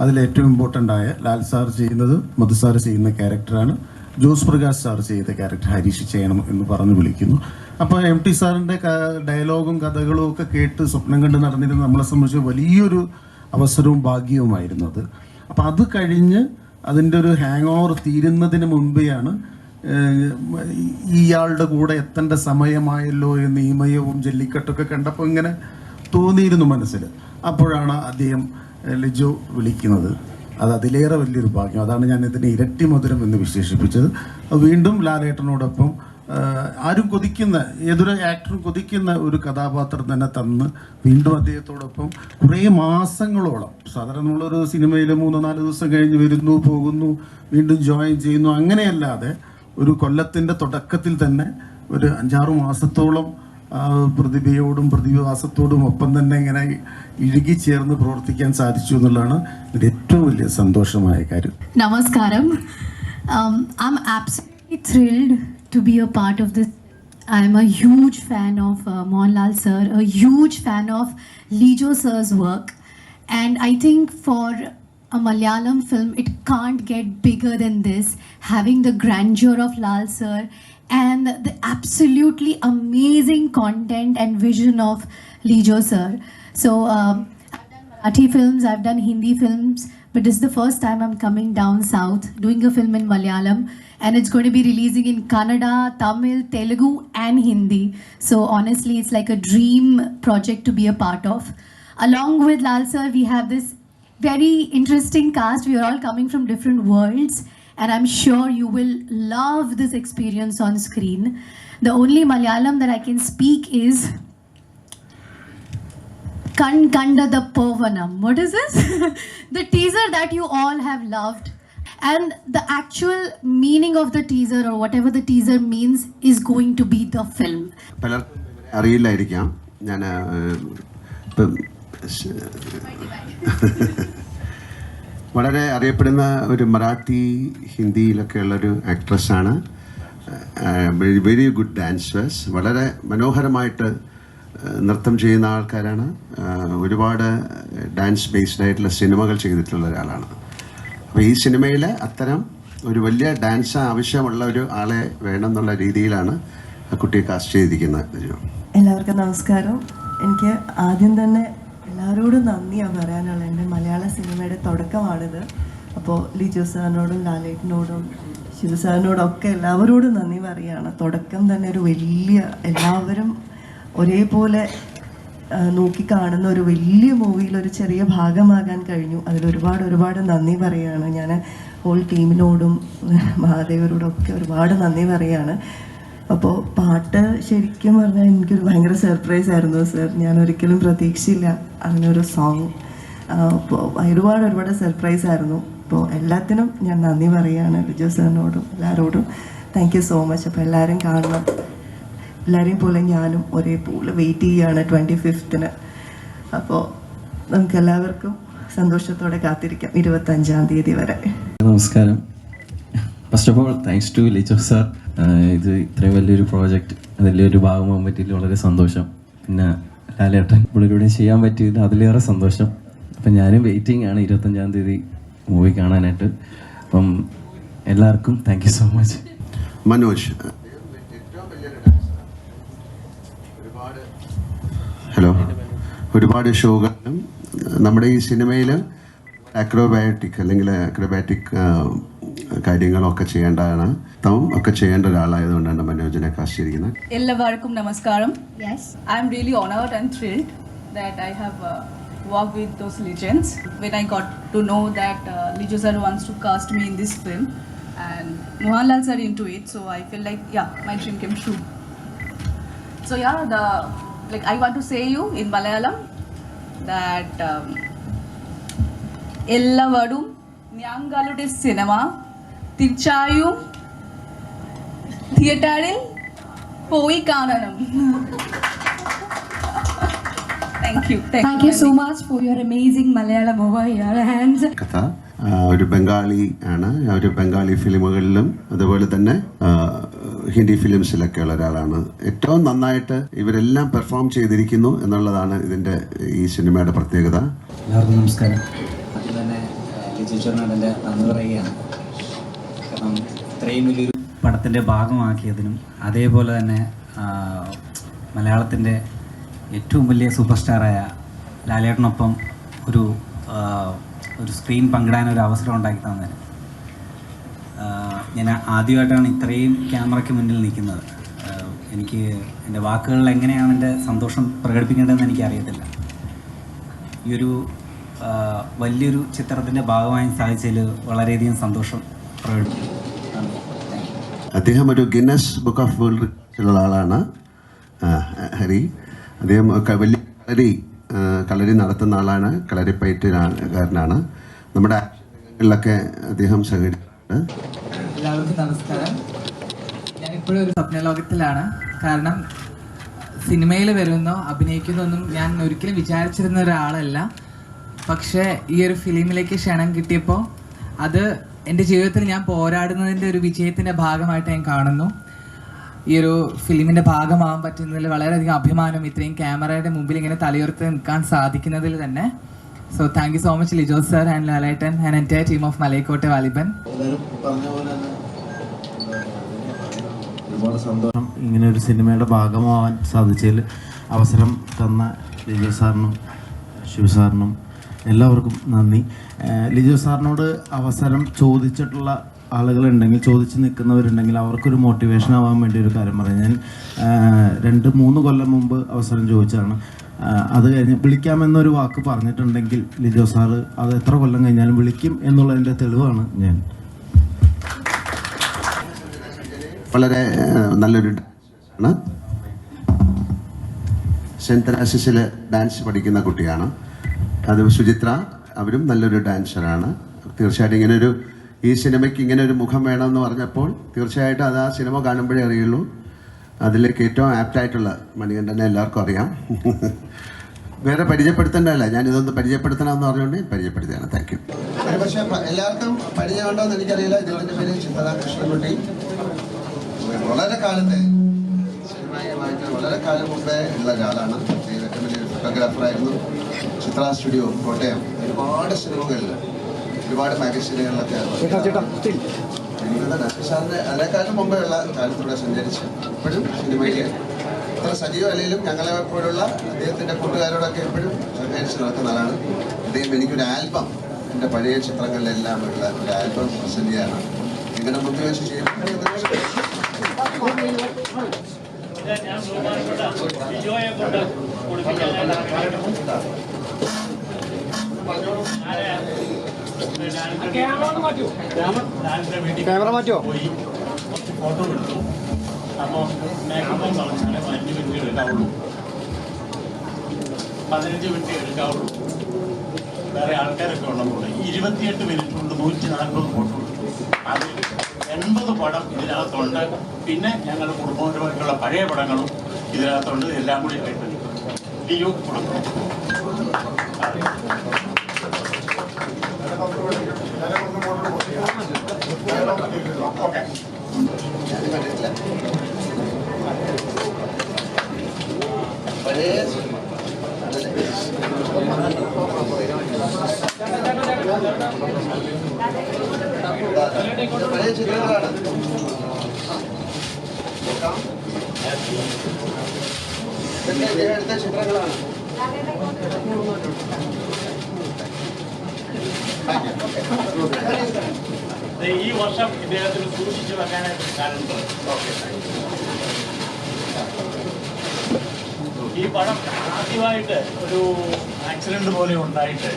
അതിലേറ്റവും ഇമ്പോർട്ടൻ്റ് ആയ ലാൽ സാർ ചെയ്യുന്നത് മധു സാർ ചെയ്യുന്ന ക്യാരക്ടറാണ്, ജോസ് പ്രകാശ് സാർ ചെയ്ത ക്യാരക്ടർ ഹരീഷ് ചെയ്യണം എന്ന് പറഞ്ഞ് വിളിക്കുന്നു. അപ്പോൾ MT സാറിൻ്റെ ഡയലോഗും കഥകളും ഒക്കെ കേട്ട് സ്വപ്നം കണ്ട് നടന്നിരുന്ന നമ്മളെ സംബന്ധിച്ച് വലിയൊരു അവസരവും ഭാഗ്യവുമായിരുന്നു അത്. അപ്പോൾ അത് കഴിഞ്ഞ് അതിൻ്റെ ഒരു ഹാങ് ഓവർ തീരുന്നതിന് മുൻപെയാണ് ഇയാളുടെ കൂടെ എത്തേണ്ട സമയമായല്ലോ എന്ന് ഈമയവും ജല്ലിക്കെട്ടൊക്കെ കണ്ടപ്പോൾ ഇങ്ങനെ തോന്നിയിരുന്നു മനസ്സിൽ. അപ്പോഴാണ് അദ്ദേഹം ലിജോ വിളിക്കുന്നത്. അത് അതിലേറെ വലിയൊരു ഭാഗ്യം. അതാണ് ഞാൻ ഇതിനെ ഇരട്ടി മധുരം എന്ന് വിശേഷിപ്പിച്ചത്. വീണ്ടും ലാലേട്ടനോടൊപ്പം ആരും കൊതിക്കുന്ന, ഏതൊരു ആക്ടറും കൊതിക്കുന്ന ഒരു കഥാപാത്രം തന്നെ തന്ന് വീണ്ടും അദ്ദേഹത്തോടൊപ്പം കുറേ മാസങ്ങളോളം, സാധാരണ നമ്മളൊരു സിനിമയിൽ 3-4 ദിവസം കഴിഞ്ഞ് വരുന്നു പോകുന്നു വീണ്ടും ജോയിൻ ചെയ്യുന്നു, അങ്ങനെയല്ലാതെ ഒരു കൊല്ലത്തിൻ്റെ തുടക്കത്തിൽ തന്നെ ഒരു 5-6 മാസത്തോളം പ്രതിഭയോടും പ്രതിഭാസത്തോടും ഒപ്പം തന്നെ ഇങ്ങനെ ഇഴുകിച്ചേർന്ന് പ്രവർത്തിക്കാൻ സാധിച്ചു എന്നുള്ളതാണ് ഇതിൻ്റെ ഏറ്റവും വലിയ സന്തോഷമായ കാര്യം. നമസ്കാരം. I'm absolutely thrilled to be a part of this. I'm a huge fan of Mohanlal sir, a huge fan of Lijo sir's work, and I think for a Malayalam film it can't get bigger than this, having the grandeur of Lal sir and the absolutely amazing content and vision of Lijo sir. So I've done Marathi films, I've done Hindi films, but this is the first time I'm coming down south doing a film in Malayalam, and it's going to be releasing in Kannada, Tamil, Telugu and Hindi. So honestly it's like a dream project to be a part of. Along with Lal sir we have this very interesting cast. We are all coming from different worlds, and I'm sure you will love this experience on screen. The only Malayalam that I can speak is Kan Kanda the Povanam. What is this? The teaser that you all have loved, and the actual meaning of the teaser, or whatever the teaser means, is going to be the film. പലർക്കും അറിയില്ലായിരിക്കാം, ഞാൻ വളരെ അറിയപ്പെടുന്ന ഒരു മറാത്തി ഹിന്ദിയിലൊക്കെ ഉള്ളൊരു ആക്ട്രസ്സാണ്. Very good dancers, വളരെ മനോഹരമായിട്ട് നൃത്തം ചെയ്യുന്ന ആൾക്കാരാണ്. ഒരുപാട് ഡാൻസ് ബേസ്ഡ് ആയിട്ടുള്ള സിനിമകൾ ചെയ്തിട്ടുള്ള ഒരാളാണ്. അപ്പോൾ ഈ സിനിമയിൽ അത്തരം ഒരു വലിയ ഡാൻസ് ആവശ്യമുള്ള ഒരു ആളെ വേണം എന്നുള്ള രീതിയിലാണ് ആ കുട്ടിയെ കാസ്റ്റ് ചെയ്തിരിക്കുന്നത്. എല്ലാവർക്കും നമസ്കാരം. എനിക്ക് ആദ്യം തന്നെ എല്ലാവരോടും നന്ദിയാണ് പറയാനുള്ളത്. എൻ്റെ മലയാള സിനിമയുടെ തുടക്കമാണിത്. അപ്പോൾ ലിജോ സാറിനോടും ലാലേട്ടനോടും ശിവ സാറിനോടും ഒക്കെ എല്ലാവരോടും നന്ദി പറയുകയാണ്. തുടക്കം തന്നെ ഒരു വലിയ, എല്ലാവരും ഒരേപോലെ നോക്കിക്കാണുന്ന ഒരു വലിയ മൂവിയിൽ ഒരു ചെറിയ ഭാഗമാകാൻ കഴിഞ്ഞു. അതിലൊരുപാട് നന്ദി പറയുകയാണ്. ഞാൻ ഹോൾ ടീമിനോടും മഹാദേവരോടും ഒക്കെ ഒരുപാട് നന്ദി പറയുകയാണ്. അപ്പോൾ പാട്ട് ശരിക്കും പറഞ്ഞാൽ എനിക്കൊരു ഭയങ്കര സർപ്രൈസ് ആയിരുന്നു സർ. ഞാൻ ഒരിക്കലും പ്രതീക്ഷിച്ചില്ല അങ്ങനെ ഒരു സോങ്. അപ്പോൾ ഒരുപാട് സർപ്രൈസ് ആയിരുന്നു. അപ്പോൾ എല്ലാത്തിനും ഞാൻ നന്ദി പറയുകയാണ് ലിജോ സാറിനോടും എല്ലാവരോടും. Thank you so much. അപ്പോൾ എല്ലാവരും കാണണം. എല്ലാവരെയും പോലെ ഞാനും ഒരേപോലെ വെയിറ്റ് ചെയ്യുകയാണ് 25th. അപ്പോൾ നമുക്കെല്ലാവർക്കും സന്തോഷത്തോടെ കാത്തിരിക്കാം 25-ാം തീയതി വരെ. നമസ്കാരം. First of all thanks to Lijo sir. ഇത് ഇത്രയും വലിയൊരു പ്രോജക്റ്റ് അതിലൊരു ഭാഗമാകാൻ പറ്റിയതിൽ വളരെ സന്തോഷം. പിന്നെ ലാലേട്ടൻ പുള്ളിലൂടെ ചെയ്യാൻ പറ്റിയതിൽ അതിലേറെ സന്തോഷം. അപ്പം ഞാനും വെയിറ്റിംഗ് ആണ് 25-ാം തീയതി മൂവി കാണാനായിട്ട്. അപ്പം എല്ലാവർക്കും thank you so much. Manoj, hello, ഒരുപാട് ഷോകളിലും നമ്മുടെ ഈ സിനിമയിൽ അക്രോബാറ്റിക് അല്ലെങ്കിൽ അക്രോബാറ്റിക് കാര്യങ്ങളൊക്കെ ചെയ്യേണ്ടതാണ്. ഒക്കെ ചെയ്യേണ്ട ഒരാളായതുകൊണ്ടാണ് മനോജിനെ കാസ്റ്റ് ചെയ്തിരിക്കുന്നത്. എല്ലാവർക്കും നമസ്കാരം. I am really honored and thrilled that I have worked with those legends. When I got to know that Lijo sir wants to cast me in this film and Mohanlal sir into it, so I feel like my dream came true. So I want to say you in Malayalam that എല്ലാവരും ഞങ്ങളുടെ cinema തീർച്ചയായും തിയേറ്ററിൽ പോയി കാണണം. Thank you so much for your amazing Malayalam over here. And കഥ ഒരു ബംഗാളി ആണ്. ഒരു ബംഗാളി ഫിലിമുകളിലും അതുപോലെ തന്നെ ഹിന്ദി ഫിലിംസിലൊക്കെ ഉള്ള ഒരാളാണ്. ഏറ്റവും നന്നായിട്ട് ഇവരെല്ലാം പെർഫോം ചെയ്തിരിക്കുന്നു എന്നുള്ളതാണ് ഇതിൻ്റെ ഈ സിനിമയുടെ പ്രത്യേകത. എല്ലാവർക്കും നമസ്കാരം. ആദ്യം തന്നെ ലിജോ ചേട്ടനോട് എൻ്റെ നന്ദി പറയുകയാണ്. കാരണം ഇത്രയും വലിയൊരു പടത്തിൻ്റെ ഭാഗമാക്കിയതിനും അതേപോലെ തന്നെ മലയാളത്തിൻ്റെ ഏറ്റവും വലിയ സൂപ്പർ സ്റ്റാറായ ലാലേട്ടനൊപ്പം ഒരു സ്ക്രീൻ പങ്കിടാനൊരു അവസരം ഉണ്ടാക്കി തന്നതിന് ഞാൻ ആദ്യമായിട്ടാണ് ഇത്രയും ക്യാമറയ്ക്ക് മുന്നിൽ നിൽക്കുന്നത്. എനിക്ക് എൻ്റെ വാക്കുകളിൽ എങ്ങനെയാണ് എൻ്റെ സന്തോഷം പ്രകടിപ്പിക്കേണ്ടതെന്ന് എനിക്കറിയത്തില്ല. ഈ ഒരു വലിയൊരു ചിത്രത്തിൻ്റെ ഭാഗമായി സാധിച്ചതിൽ വളരെയധികം സന്തോഷം പ്രകടിപ്പിക്കുന്നു. അദ്ദേഹം ഒരു ഗിന്നസ് ബുക്ക് ഓഫ് വേൾഡ് റെക്കോർഡ്സിലുള്ള ആളാണ് ഹരി. അദ്ദേഹം വലിയ കളരി നടത്തുന്ന ആളാണ്. കളരിപ്പയറ്റുകാരനാണ്. നമ്മുടെ ആക്ടിലൊക്കെ അദ്ദേഹം സഹകരിച്ചിട്ടുണ്ട്. എല്ലാവർക്കും നമസ്കാരം. ഞാനിപ്പോഴും ഒരു സ്വപ്നലോകത്തിലാണ്. കാരണം സിനിമയിൽ വരുന്നോ അഭിനയിക്കുന്നൊന്നും ഞാൻ ഒരിക്കലും വിചാരിച്ചിരുന്ന ഒരാളല്ല. പക്ഷേ ഈ ഒരു ഫിലിമിലേക്ക് ക്ഷണം കിട്ടിയപ്പോൾ അത് എൻ്റെ ജീവിതത്തിൽ ഞാൻ പോരാടുന്നതിൻ്റെ ഒരു വിജയത്തിൻ്റെ ഭാഗമായിട്ട് ഞാൻ കാണുന്നു. ഈ ഒരു ഫിലിമിൻ്റെ ഭാഗമാകാൻ പറ്റുന്നതിൽ വളരെയധികം അഭിമാനം, ഇത്രയും ക്യാമറയുടെ മുമ്പിൽ ഇങ്ങനെ തലയുയർത്തി നിൽക്കാൻ സാധിക്കുന്നതിൽ തന്നെ. So thank you so much Lijo sir and Lalettan and entire team of Malaikottai Vaaliban. ഒരുപാട് സന്തോഷം ഇങ്ങനെ ഒരു സിനിമയുടെ ഭാഗമാവാൻ സാധിച്ചതിൽ. അവസരം തന്ന ലിജോ സാറിനും ശിവ സാറിനും എല്ലാവർക്കും നന്ദി. ലിജോ സാറിനോട് അവസരം ചോദിച്ചിട്ടുള്ള ആളുകളുണ്ടെങ്കിൽ, ചോദിച്ച് നിൽക്കുന്നവരുണ്ടെങ്കിൽ അവർക്കൊരു മോട്ടിവേഷൻ ആവാൻ വേണ്ടി ഒരു കാര്യം പറയാം. ഞാൻ 2-3 കൊല്ലം മുമ്പ് അവസരം ചോദിച്ചതാണ്. അത് കഴിഞ്ഞ് വിളിക്കാമെന്നൊരു വാക്ക് പറഞ്ഞിട്ടുണ്ടെങ്കിൽ ലിജോ സാറ് അത് എത്ര കൊല്ലം കഴിഞ്ഞാലും വിളിക്കും എന്നുള്ളതിൻ്റെ തെളിവാണ് ഞാൻ. വളരെ നല്ലൊരു ആണ്. സെൻറ്റ് തെരേസസിൽ ഡാൻസ് പഠിക്കുന്ന കുട്ടിയാണ്. അത് സുചിത്ര, അവരും നല്ലൊരു ഡാൻസറാണ്. തീർച്ചയായിട്ടും ഈ സിനിമയ്ക്ക് ഇങ്ങനെ ഒരു മുഖം വേണമെന്ന് പറഞ്ഞപ്പോൾ തീർച്ചയായിട്ടും അത് ആ സിനിമ കാണുമ്പോഴേ അറിയുള്ളൂ. അതിലേക്ക് ഏറ്റവും ആപ്റ്റായിട്ടുള്ള മണികണ്ഠനെ എല്ലാവർക്കും അറിയാം. വേറെ പരിചയപ്പെടുത്തേണ്ടതല്ല, ഞാനിതൊന്ന് പരിചയപ്പെടുത്തണമെന്ന് പറഞ്ഞുകൊണ്ട് പരിചയപ്പെടുത്തുകയാണ്. Thank you. പക്ഷേ എല്ലാവർക്കും പരിചയമുണ്ടോ എന്ന് എനിക്കറിയില്ല. ഇതിൻ്റെ പേര് ചിത്ര കൃഷ്ണൻകുട്ടി. വളരെ കാലത്തെ സിനിമയുമായിട്ട് വളരെ കാലം മുമ്പേ ഉള്ള ഒരാളാണ്. ഏറ്റവും വലിയൊരു ഫോട്ടോഗ്രാഫറായിരുന്നു. ചിത്ര സ്റ്റുഡിയോ കോട്ടയം ഒരുപാട് സിനിമകളിൽ, ഒരുപാട് മാഗസീനുകളിലൊക്കെ സാറിൻ്റെ അതിനേക്കാളും മുമ്പേ ഉള്ള കാലത്തൂടെ സഞ്ചരിച്ച് ഇപ്പോഴും സിനിമയിൽ ഇത്ര സജീവ അല്ലെങ്കിലും ഞങ്ങളെ പോലുള്ള അദ്ദേഹത്തിൻ്റെ കൂട്ടുകാരോടൊക്കെ എപ്പോഴും സഹകരിച്ച് നടക്കുന്ന ആളാണ് അദ്ദേഹം. എനിക്കൊരു ആൽബം, എൻ്റെ പഴയ ചിത്രങ്ങളിലെല്ലാം ഉള്ള ഒരു ആൽബം പ്രസന്റ് ചെയ്യാണ്. ഇങ്ങനെ മോട്ടിവേഷൻ ചെയ്യുന്നത്. ക്യാമറ മാറ്റോ? ഫോട്ടോ എടുത്തു. അപ്പോൾ മാക്സിമം പറഞ്ഞാൽ 5 മിനിറ്റ് എടുക്കാവുള്ളൂ, 15 മിനിറ്റ് എടുക്കാവുള്ളൂ. വേറെ ആൾക്കാരൊക്കെ ഉള്ളതുകൊണ്ട് 28 മിനിറ്റ് കൊണ്ട് 140 ഫോട്ടോ എടുത്തു. അതിൽ 80 പടം ഇതിനകത്തുണ്ട്. പിന്നെ ഞങ്ങളുടെ കുടുംബപരമായിട്ടുള്ള പഴയ പടങ്ങളും ഇതിനകത്തുണ്ട്. എല്ലാം കൂടി ആയിട്ട് ലിയോ കൊടുക്കും. ഓക്കെ, പഴയ പഴയ ചിത്രങ്ങളാണ്. ഇതൊക്കെ എടുത്ത ചിത്രങ്ങളാണ്. ഈ വർഷം ഇദ്ദേഹത്തിന് സൂക്ഷിച്ചു വെക്കാനായിട്ട് കാലുണ്ട്. ഈ പടം ആദ്യമായിട്ട് ഒരു ആക്സിഡന്റ് പോലെ ഉണ്ടായിട്ട്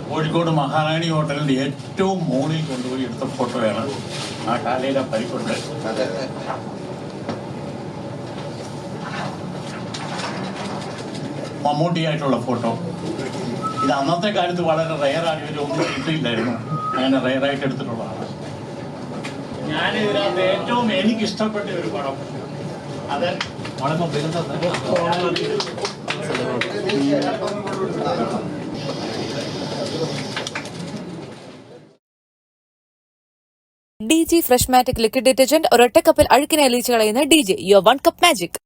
കോഴിക്കോട് മഹാറാണി ഹോട്ടലിന്റെ ഏറ്റവും മുകളിൽ കൊണ്ടുപോയി എടുത്ത ഫോട്ടോയാണ് ആ കാലയിലെ പരിക്കുണ്ട്. മമ്മൂട്ടിയായിട്ടുള്ള ഫോട്ടോ. ഇത് അന്നത്തെ കാലത്ത് വളരെ റെയറാണ്, ഇവരൊന്നും കിട്ടിയില്ലായിരുന്നു. അങ്ങനെ റെയറായിട്ട് എടുത്തിട്ടുള്ളതാണ്. ഞാൻ ഇതിനകത്ത് ഏറ്റവും എനിക്ക് ഇഷ്ടപ്പെട്ട ഒരു പടം അത് DG fresh Matic liquid detergent ഒരൊറ്റ കപ്പിൽ അഴുക്കിനെ അലിയിച്ച് കളയുന്ന DG യുവർ 1 കപ്പ് മാജിക്.